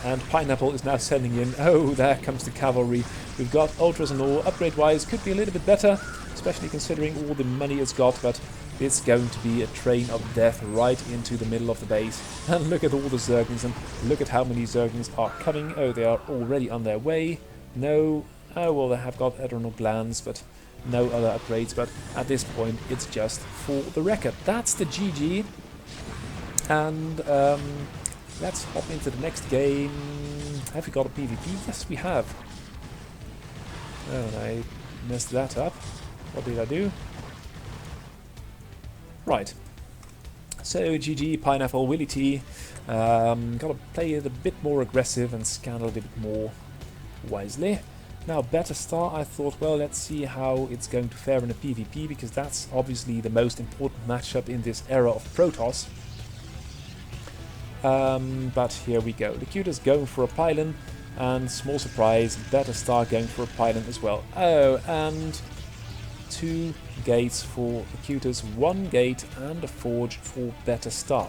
and Pineapple is now sending in... Oh, there comes the cavalry. We've got Ultras and all. Upgrade wise could be a little bit better, especially considering all the money it's got, but it's going to be a train of death right into the middle of the base. And look at all the Zerglings, and look at how many Zerglings are coming. Oh, they are already on their way. No, oh well, they have got adrenal glands, but no other upgrades. But at this point, it's just for the record. That's the GG. And let's hop into the next game. Have we got a PvP? Yes, we have. Oh, I messed that up. What did I do? Right. So, GG, Pineapple, Willy T. Gotta play it a bit more aggressive and scan a little bit more wisely. Now, Battlestar, I thought, well, let's see how it's going to fare in a PvP, because that's obviously the most important matchup in this era of Protoss. But here we go. Locutus going for a pylon, and small surprise, Battlestar going for a pylon as well. Oh, and 2 gates for Locutus, 1 gate and a forge for Battlestar.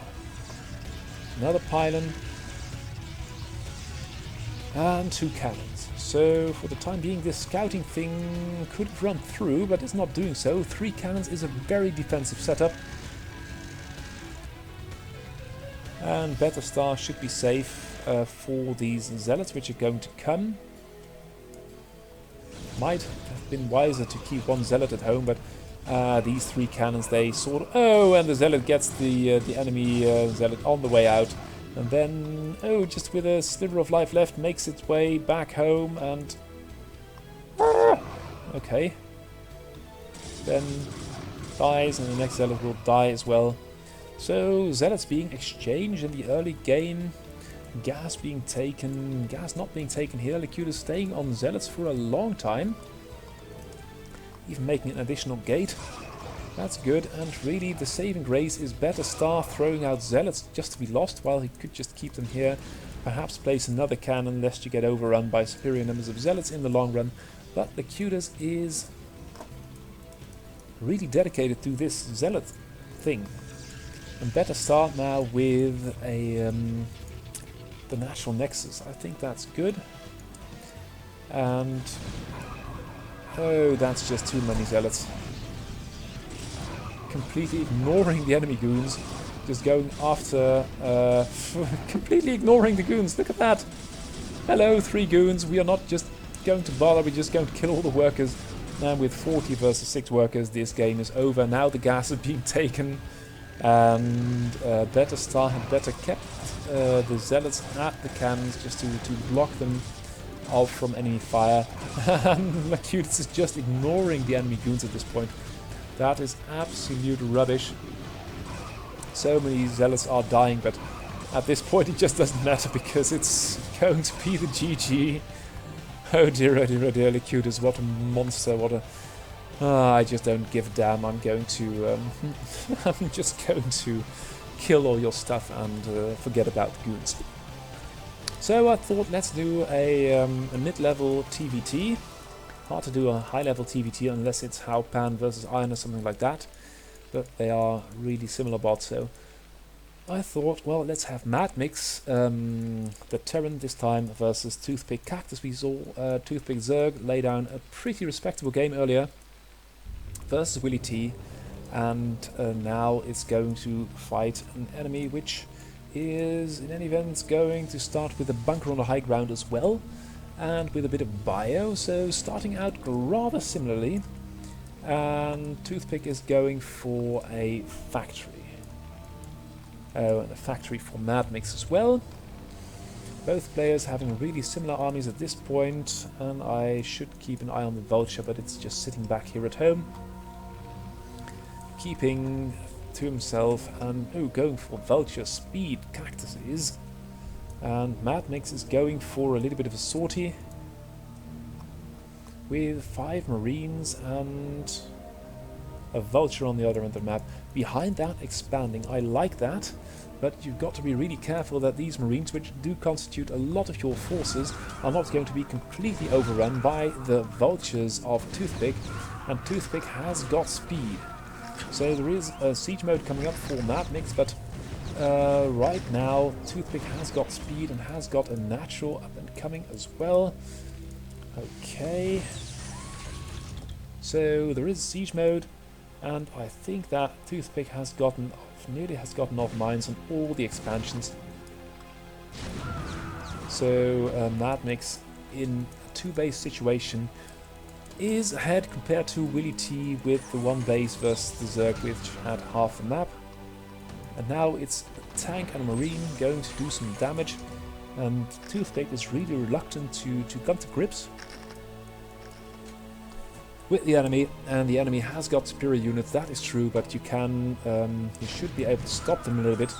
Another pylon, and 2 cannons. So for the time being, this scouting thing could run through, but it's not doing so. 3 cannons is a very defensive setup. And Battlestar should be safe for these Zealots, which are going to come. Might have been wiser to keep 1 Zealot at home, but these 3 cannons, they sort of... Oh, and the Zealot gets the enemy Zealot on the way out. And then, oh, just with a sliver of life left, makes its way back home, and... Okay. Then dies, and the next Zealot will die as well. So, Zealots being exchanged in the early game. Gas being taken. Gas not being taken here. Locutus staying on Zealots for a long time. Even making an additional gate. That's good. And really, the saving grace is Battlestar throwing out Zealots just to be lost, while he could just keep them here. Perhaps place another cannon, lest you get overrun by superior numbers of Zealots in the long run. But Locutus is really dedicated to this Zealot thing. And Battlestar now with a the Natural Nexus. I think that's good. And oh, that's just too many Zealots. Completely ignoring the enemy goons. Just going after... completely ignoring the goons. Look at that. Hello, 3 goons. We are not just going to bother. We're just going to kill all the workers. And with 40 versus 6 workers, this game is over. Now the gas is being taken. And Battlestar had better kept the zealots at the cannons just to block them off from enemy fire. And Lacutus is just ignoring the enemy goons at this point. That is absolute rubbish. So many zealots are dying, but at this point it just doesn't matter because it's going to be the GG. Oh dear, Lacutus, what a monster, what a... I just don't give a damn. I'm going to... I'm just going to kill all your stuff and forget about the goons. So I thought let's do a mid-level TVT. Hard to do a high-level TVT unless it's Haupan versus Iron or something like that. But they are really similar bots, so... I thought, well, let's have Mad Mix, the Terran this time, versus Toothpick Cactus. We saw Toothpick Zerg lay down a pretty respectable game earlier versus Willy T, and now it's going to fight an enemy which is, in any event, going to start with a bunker on the high ground as well, and with a bit of bio, so starting out rather similarly, and Toothpick is going for a factory. Oh, and a factory for Mad Mix as well. Both players having really similar armies at this point, and I should keep an eye on the Vulture, but it's just sitting back here at home. Keeping to himself, and going for Vulture speed, Cactus is. And Mad Mix is going for a little bit of a sortie. With 5 Marines and a Vulture on the other end of the map. Behind that, expanding. I like that, but you've got to be really careful that these Marines, which do constitute a lot of your forces, are not going to be completely overrun by the Vultures of Toothpick, and Toothpick has got speed. So there is a siege mode coming up for Mad Mix, but right now Toothpick has got speed and has got a natural up and coming as well. Okay. So there is siege mode. And I think that Toothpick has gotten off, nearly has gotten off mines on all the expansions. So Mad Mix in a 2-base situation is ahead compared to Willy T with the 1 base versus the Zerg, which had half the map. And now it's a tank and a Marine going to do some damage. And Toothpick is really reluctant to come to grips with the enemy, and the enemy has got superior units, that is true, but you should be able to stop them a little bit.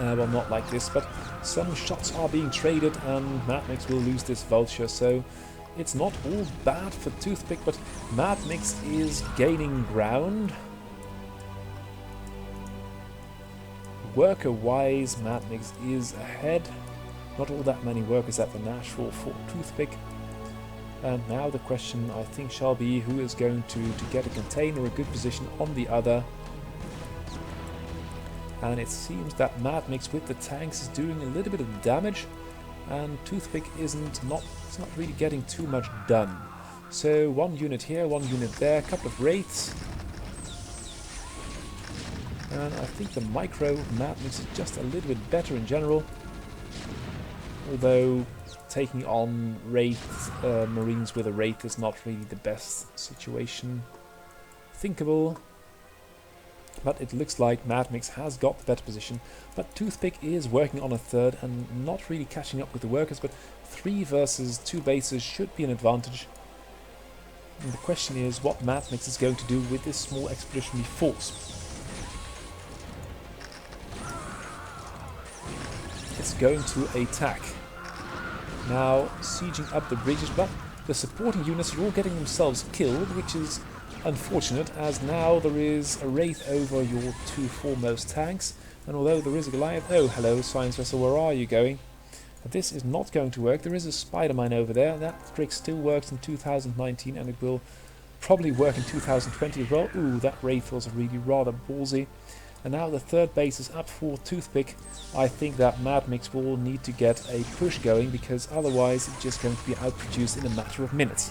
Well, not like this, but some shots are being traded, and Mad Mix will lose this Vulture, so it's not all bad for Toothpick, but Mad Mix is gaining ground. Worker-wise, Mad Mix is ahead. Not all that many workers at the Nashville for Toothpick. And now the question, I think, shall be who is going to get a contain or a good position on the other. And it seems that Mad Mix with the tanks is doing a little bit of damage, and Toothpick it's not really getting too much done. So 1 unit here, 1 unit there, a couple of wraiths. And I think the micro Mad Mix is just a little bit better in general. Although taking on Wraith, Marines with a Wraith is not really the best situation thinkable. But it looks like Mad Mix has got the better position. But Toothpick is working on a 3rd and not really catching up with the workers, but 3 versus 2 bases should be an advantage. And the question is what Mad Mix is going to do with this small expeditionary force. It's going to attack. Now sieging up the bridges, but the supporting units are all getting themselves killed, which is unfortunate, as now there is a Wraith over your 2 foremost tanks, and although there is a Goliath... Oh, hello, Science Vessel, where are you going? This is not going to work. There is a Spider Mine over there. That trick still works in 2019, and it will probably work in 2020 as well. Ooh, that Wraith was really rather ballsy. And now the 3rd base is up for Toothpick. I think that Mad Mix will need to get a push going, because otherwise it's just going to be outproduced in a matter of minutes.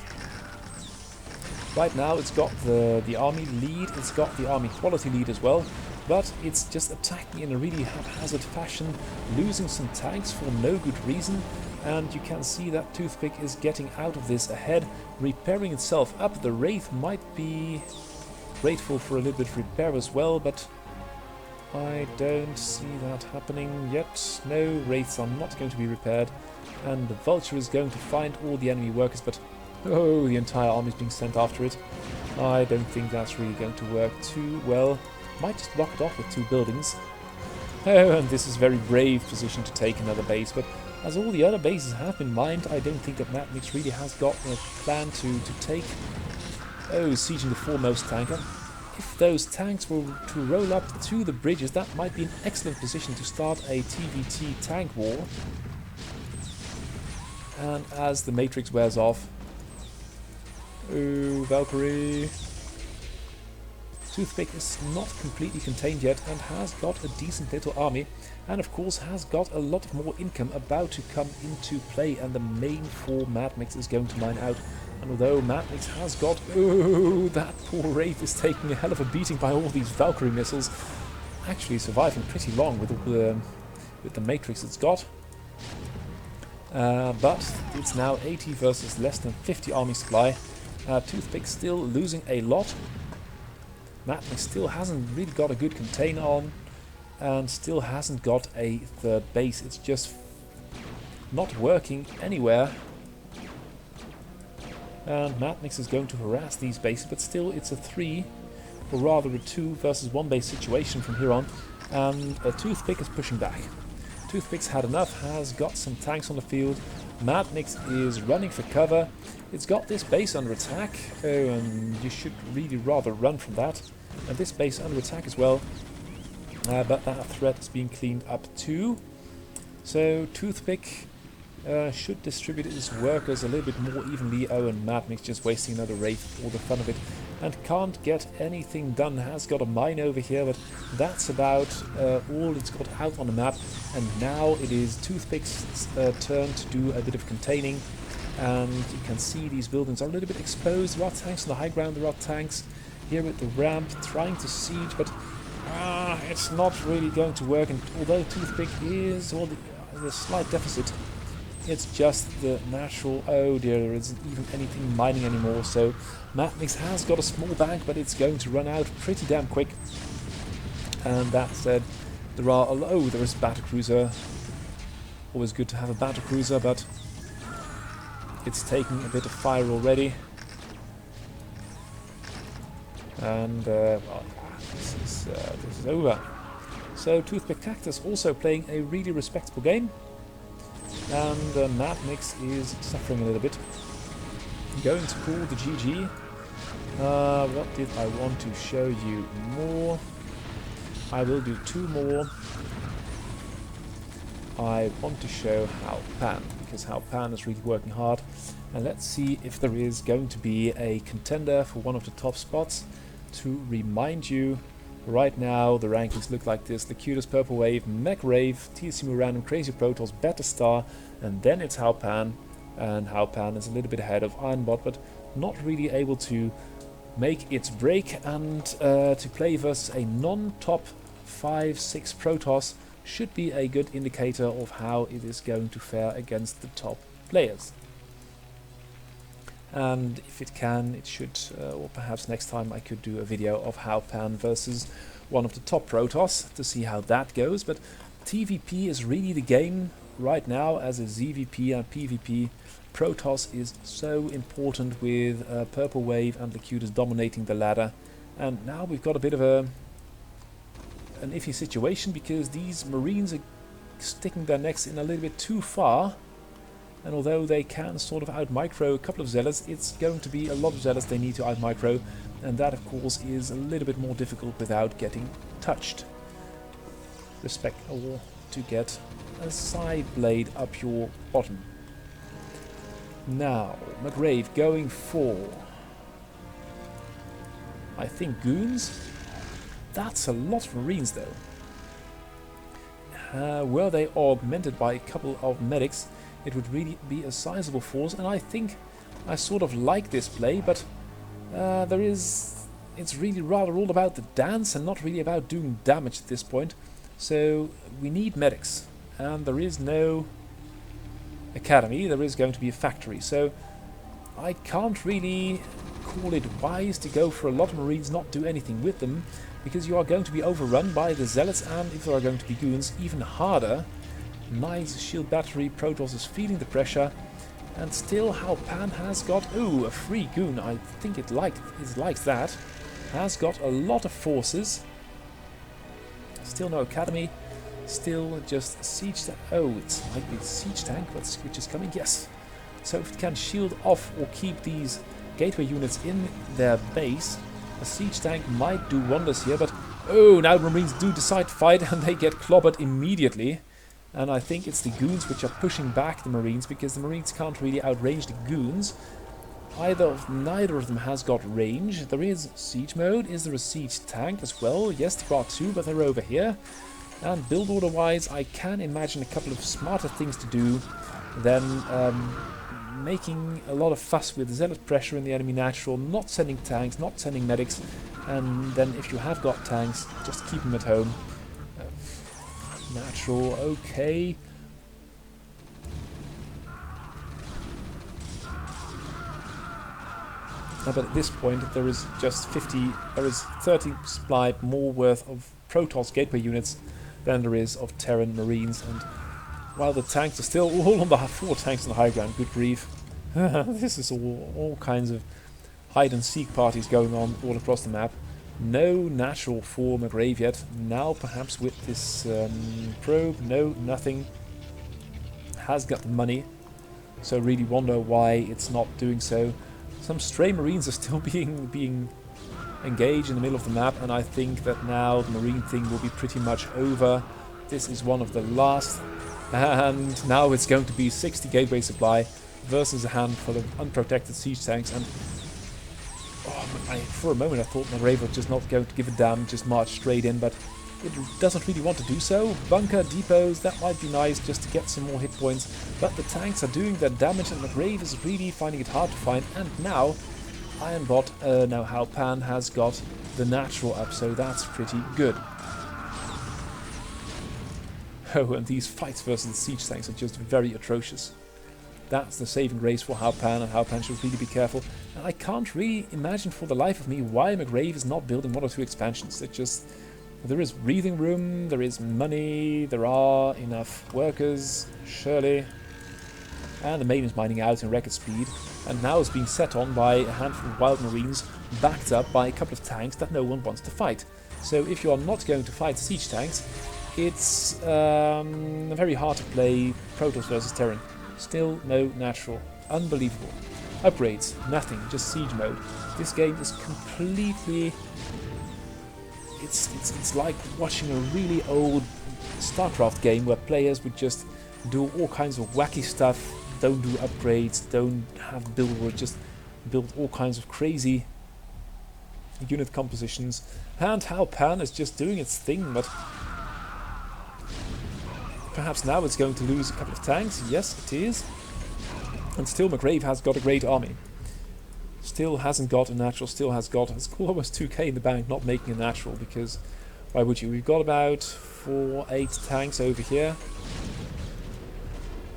Right now it's got the army lead, it's got the army quality lead as well, but it's just attacking in a really haphazard fashion, losing some tanks for no good reason, and you can see that Toothpick is getting out of this ahead, repairing itself up. The Wraith might be grateful for a little bit of repair as well, but I don't see that happening yet. No, Wraiths are not going to be repaired, and the Vulture is going to find all the enemy workers, but oh, the entire army is being sent after it. I don't think that's really going to work too well. Might just block it off with 2 buildings. Oh, and this is a very brave position to take another base, but as all the other bases have been mined, I don't think that Matmix really has got a plan to take. Oh, sieging the foremost tanker. If those tanks were to roll up to the bridges, that might be an excellent position to start a TVT tank war. And as the matrix wears off... Oh, Valkyrie... Toothpick is not completely contained yet and has got a decent little army, and of course has got a lot more income about to come into play, and the main for Matmix is going to mine out. And although Matmix has got... Oh, that poor Wraith is taking a hell of a beating by all these Valkyrie missiles. Actually surviving pretty long with the matrix it's got. But it's now 80 versus less than 50 army supply. Toothpick still losing a lot. Matmix still hasn't really got a good container on, and still hasn't got a third base. It's just not working anywhere. And Matmix is going to harass these bases, but still it's a 3, or rather a 2 versus 1 base situation from here on. And Toothpick is pushing back. Toothpick's had enough, has got some tanks on the field. Matmix is running for cover. It's got this base under attack, and you should really rather run from that. And this base under attack as well. But that threat is being cleaned up too. So Toothpick should distribute his workers a little bit more evenly. Oh, and Matmix just wasting another Wraith for the fun of it. And can't get anything done. Has got a mine over here, but that's about all it's got out on the map. And now it is Toothpick's turn to do a bit of containing. And you can see these buildings are a little bit exposed. There are tanks on the high ground, there are tanks here with the ramp trying to siege, but it's not really going to work. And although Toothpick is the slight deficit, it's just the natural... Oh dear, there isn't even anything mining anymore. So Matmix has got a small bank, but it's going to run out pretty damn quick. And that said, there are... Oh, there is a battlecruiser. Always good to have a battlecruiser, but it's taking a bit of fire already. And well, this is over. So Toothpick Cactus also playing a really respectable game. And Matmix is suffering a little bit. I'm going to call the GG. What did I want to show you more? I will do 2 more. I want to show How Pan, because How Pan is really working hard. And let's see if there is going to be a contender for one of the top spots. To remind you, right now the rankings look like this: the cutest Purple Wave, Mech Rave, TSC Random, Crazy Protoss, Better Star, and then it's How Pan. And How Pan is a little bit ahead of Ironbot, but not really able to make its break. And to play versus a non-top 5-6 Protoss should be a good indicator of how it is going to fare against the top players. And if it can, it should, or perhaps next time I could do a video of How Pan versus one of the top Protoss to see how that goes. But TVP is really the game right now, as a ZVP and PvP. Protoss is so important with Purple Wave and Locutus dominating the ladder. And now we've got a bit of an iffy situation, because these Marines are sticking their necks in a little bit too far. And although they can sort of out-micro a couple of Zealots, it's going to be a lot of Zealots they need to out-micro, and that of course is a little bit more difficult without getting touched. Respect, or to get a side blade up your bottom. Now, McRave going for, I think, Goons. That's a lot of Marines though. Were they augmented by a couple of medics, it would really be a sizable force, and I think I sort of like this play, but it's really rather all about the dance and not really about doing damage at this point. So we need medics, and there is no academy, there is going to be a factory, so I can't really call it wise to go for a lot of Marines, not do anything with them, because you are going to be overrun by the Zealots, and if there are going to be goons, even harder. Nice shield battery, Protoss is feeling the pressure, and still How Pan has got, ooh, a free goon, I think it likes that, has got a lot of forces, still no academy, still just siege tank, oh, it's like the siege tank, which is coming, yes. So if it can shield off or keep these gateway units in their base, a siege tank might do wonders here, but oh, now the Marines do decide to fight and they get clobbered immediately. And I think it's the goons which are pushing back the Marines, because the Marines can't really outrange the goons. Neither of them has got range. There is siege mode. Is there a siege tank as well? Yes, there are two, but they're over here. And build order wise, I can imagine a couple of smarter things to do than making a lot of fuss with zealot pressure in the enemy natural, not sending tanks, not sending medics, and then if you have got tanks, just keep them at home. Natural, okay. But at this point there is just 30 supply more worth of Protoss gateway units than there is of Terran Marines, and while the tanks are still all on the 4 tanks on the high ground, good grief. This is all kinds of hide and seek parties going on all across the map. No natural for McGrave yet. Now perhaps with this probe, no, nothing. Has got the money, so really wonder why it's not doing so. Some stray Marines are still being engaged in the middle of the map, and I think that now the Marine thing will be pretty much over. This is one of the last, and now it's going to be 60 gateway supply versus a handful of unprotected siege tanks, and for a moment I thought McGrave was just not going to give a damn, just march straight in, but it doesn't really want to do so. Bunker, depots, that might be nice just to get some more hit points, but the tanks are doing their damage and McGrave is really finding it hard to find, and now Ironbot, now How Pan has got the natural up, so that's pretty good. Oh, and these fights versus the siege tanks are just very atrocious. That's the saving grace for How Pan, and How Pan should really be careful. And I can't really imagine for the life of me why McGrave is not building 1 or 2 expansions. It just, there is breathing room, there is money, there are enough workers, surely. And the main is mining out in record speed, and now is being set on by a handful of wild Marines, backed up by a couple of tanks that no one wants to fight. So if you are not going to fight siege tanks, it's very hard to play Protoss versus Terran. Still no natural. Unbelievable. Upgrades, nothing, just siege mode. This game is completely... It's like watching a really old StarCraft game where players would just do all kinds of wacky stuff, don't do upgrades, don't have build or just build all kinds of crazy unit compositions. And How Pan is just doing its thing, but perhaps now it's going to lose a couple of tanks. Yes, it is. And still McGrave has got a great army. Still hasn't got a natural, still has got almost 2k in the bank, not making a natural, because why would you? We've got about 8 tanks over here.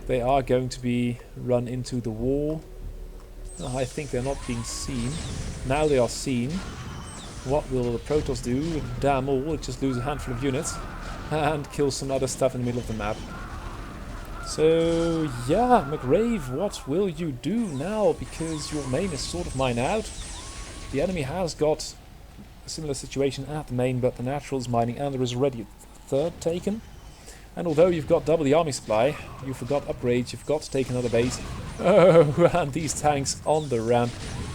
They are going to be run into the wall. I think they're not being seen. Now they are seen. What will the Protoss do? Damn all, just lose a handful of units and kill some other stuff in the middle of the map. So yeah, McGrave, what will you do now? Because your main is sort of mined out. The enemy has got a similar situation at the main, but the natural is mining, and there is already a 3rd taken. And although you've got double the army supply, you forgot upgrades, you've got to take another base. Oh, and these tanks on the ramp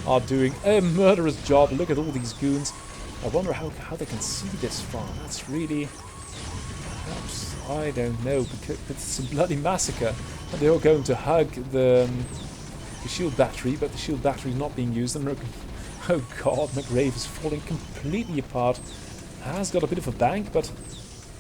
are doing a murderous job. Look at all these goons. I wonder how they can see this far. That's really... perhaps, I don't know, because it's a bloody massacre. And they're all going to hug the shield battery, but the shield battery is not being used. And oh god, McGrave is falling completely apart. Has got a bit of a bank, but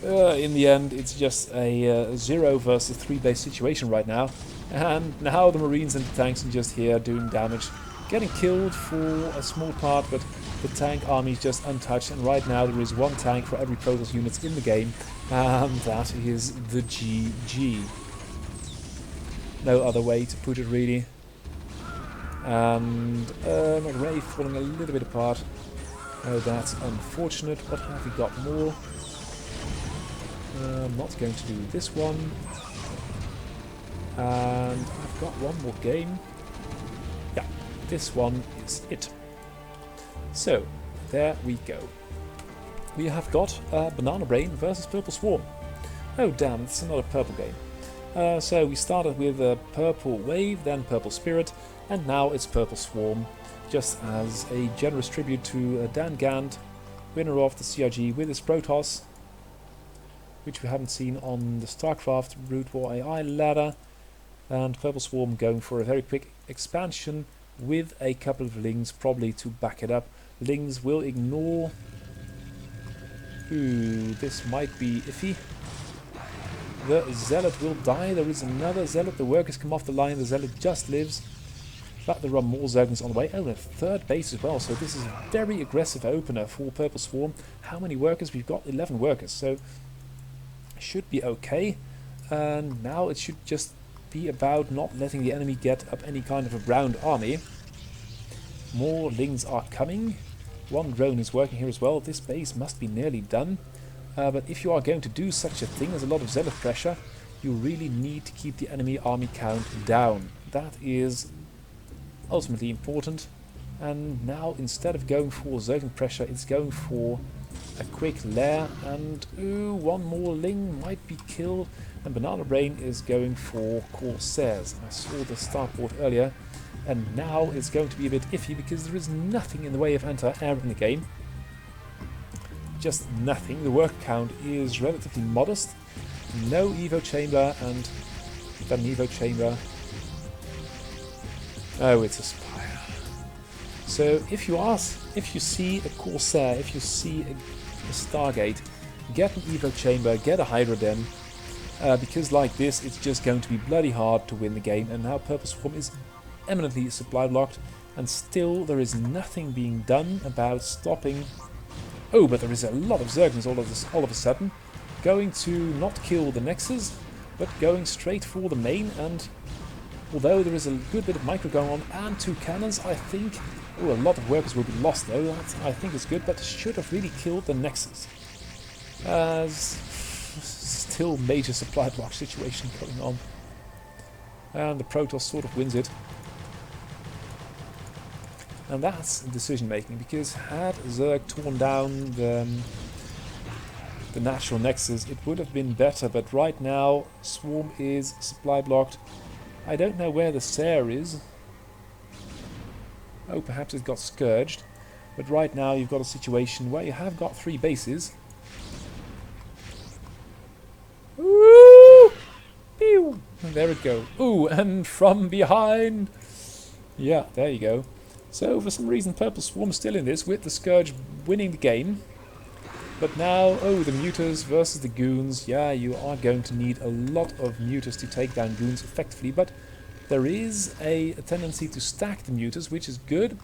in the end it's just a 0 versus 3 base situation right now. And now the Marines and the tanks are just here doing damage. Getting killed for a small part, but the tank army is just untouched, and right now there is 1 tank for every Protoss unit in the game, and that is the GG. No other way to put it, really. And my Ray falling a little bit apart. Oh, that's unfortunate. What have we got more? I'm not going to do this one. And I've got one more game. Yeah, this one is it. So, there we go. We have got Banana Brain versus Purple Swarm. Oh damn, it's another purple game. So we started with Purple Wave, then Purple Spirit, and now it's Purple Swarm, just as a generous tribute to Dan Gant, winner of the CRG with his Protoss, which we haven't seen on the StarCraft Root War AI ladder, and Purple Swarm going for a very quick expansion with a couple of Lings probably to back it up. Lings will ignore... Ooh, this might be iffy. The Zealot will die. There is another Zealot. The workers come off the line. The Zealot just lives. But there are more Zerglings on the way. Oh, and a third base as well. So this is a very aggressive opener for Purple Swarm. How many workers? We've got 11 workers. So should be okay. And now it should just be about not letting the enemy get up any kind of a ground army. More Lings are coming. One drone is working here as well. This base must be nearly done. But if you are going to do such a thing, there's a lot of Zealot pressure, you really need to keep the enemy army count down. That is ultimately important. And now, instead of going for Zergling pressure, it's going for a quick lair. And ooh, one more Ling might be killed. And Banana Brain is going for Corsairs. I saw the starport earlier. And now it's going to be a bit iffy because there is nothing in the way of anti-air in the game. Just nothing. The work count is relatively modest. No Evo chamber and then Evo chamber. Oh, it's a Spire. So if you see a Corsair, if you see a Stargate, get an Evo chamber, get a Hydra Den, because like this, it's just going to be bloody hard to win the game. And now Purple Swarm is eminently supply blocked, and still there is nothing being done about stopping. Oh, but there is a lot of Zerglings all of a sudden, going to not kill the Nexus, but going straight for the main. And although there is a good bit of micro going on and 2 cannons, I think a lot of workers will be lost though. That I think is good, but should have really killed the Nexus. Still major supply block situation going on, and the Protoss sort of wins it. And that's decision making, because had Zerg torn down the natural Nexus, it would have been better, but right now Swarm is supply blocked. I don't know where the Sair is. Oh, perhaps it got Scourged. But right now you've got a situation where you have got 3 bases. Ooh! Pew! And there it goes. Ooh, and from behind! Yeah, there you go. So, for some reason, Purple Swarm is still in this, with the Scourge winning the game. But now, oh, the Mutas versus the Goons. Yeah, you are going to need a lot of Mutas to take down Goons effectively, but there is a tendency to stack the Mutas, which is good.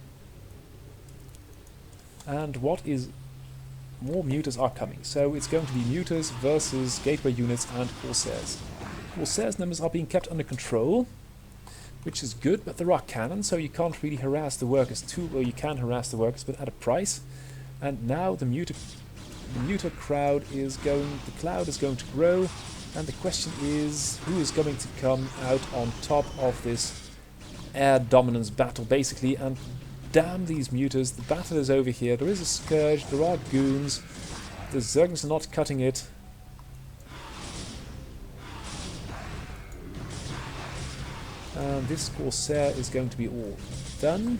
And what is... more Mutas are coming. So, it's going to be Mutas versus Gateway units and Corsairs. Corsairs numbers are being kept under control, which is good, but there are cannons, so you can't really harass the workers too, or you can harass the workers, but at a price. And now the Muta crowd is going, the cloud is going to grow, and the question is, who is going to come out on top of this air dominance battle, basically. And damn these Mutas, the battle is over here, there is a Scourge, there are Goons, the Zerglings are not cutting it. And this Corsair is going to be all done.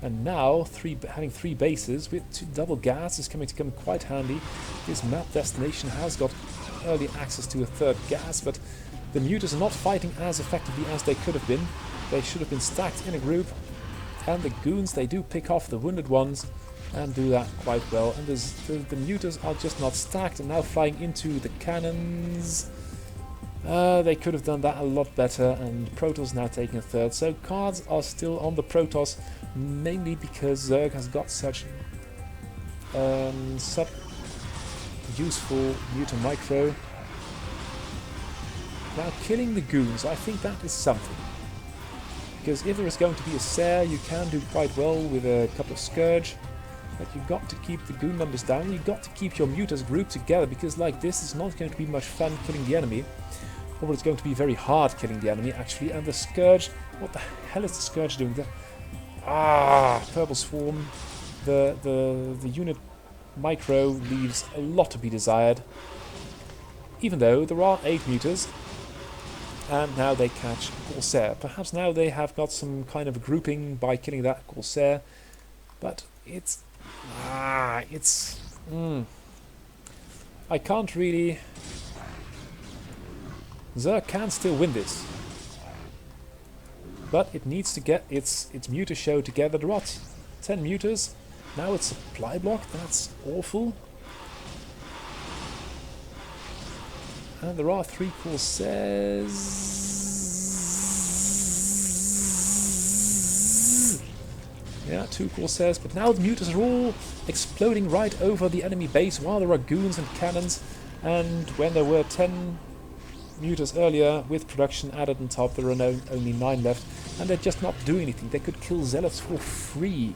And now, having 3 bases with 2 double gas is coming to come quite handy. This map destination has got early access to a 3rd gas, but the Mutas are not fighting as effectively as they could have been. They should have been stacked in a group. And the Goons, they do pick off the wounded ones and do that quite well. And the Mutas are just not stacked and now flying into the cannons. They could have done that a lot better, and Protoss now taking a 3rd. So cards are still on the Protoss, mainly because Zerg has got such useful Muta Micro. Now killing the Goons, I think that is something. Because if there is going to be a Sare, you can do quite well with a couple of Scourge. But you've got to keep the goon numbers down. You've got to keep your mutas grouped together, because like this is not going to be much fun killing the enemy. Or it's going to be very hard killing the enemy, actually. And the Scourge... What the hell is the Scourge doing there? Ah, Purple Swarm. The unit micro leaves a lot to be desired. Even though there are 8 mutas. And now they catch Corsair. Perhaps now they have got some kind of a grouping by killing that Corsair. But it's... I can't really... Zerg can still win this. But it needs to get its muta show together. There are 10 mutas. Now it's supply block. That's awful. And there are 3 Corsairs. Yeah, 2 Corsairs. But now the mutas are all exploding right over the enemy base while there are goons and cannons. And when there were 10 mutas earlier with production added on top, there are only 9 left. And they're just not doing anything. They could kill zealots for free.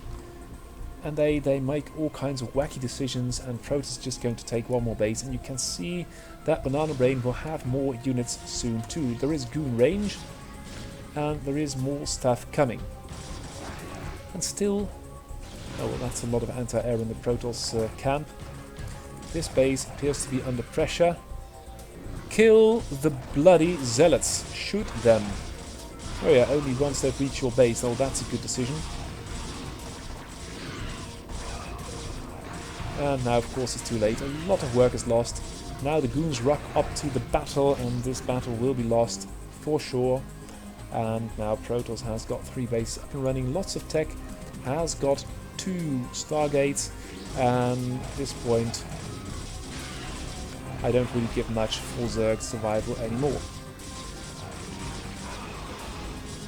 And they make all kinds of wacky decisions, and Protoss is just going to take one more base, and you can see that Banana Brain will have more units soon too. There is goon range, and there is more stuff coming. And still... Oh, well, that's a lot of anti-air in the Protoss camp. This base appears to be under pressure. Kill the bloody zealots. Shoot them. Oh yeah, only once they've reached your base. Oh, that's a good decision. And now, of course, it's too late. A lot of work is lost. Now the goons rock up to the battle, and this battle will be lost for sure. And now Protoss has got 3 bases up and running. Lots of tech. Has got 2 Stargates. And at this point, I don't really give much for Zerg survival anymore.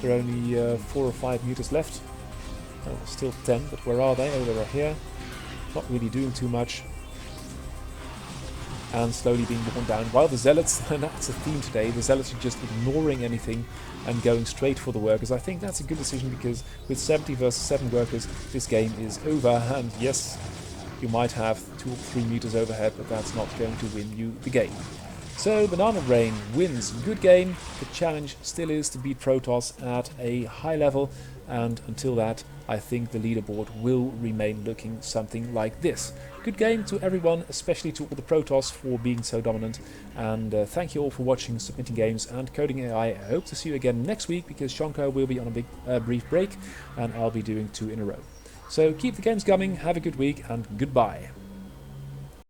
There are only 4 or 5 mutas left. Oh, still 10, but where are they? Oh, they are here. Not really doing too much. And slowly being worn down. While the Zealots, and that's a theme today, the Zealots are just ignoring anything and going straight for the workers. I think that's a good decision, because with 70 versus 7 workers, this game is over. And yes, you might have 2 or 3 meters overhead, but that's not going to win you the game. So Banana Brain wins. Good game. The challenge still is to beat Protoss at a high level, and until that, I think the leaderboard will remain looking something like this. Good game to everyone, especially to all the Protoss for being so dominant, and thank you all for watching, submitting games and coding AI. I hope to see you again next week, because Shonko will be on a big brief break, and I'll be doing 2 in a row. So keep the games coming, have a good week, and goodbye.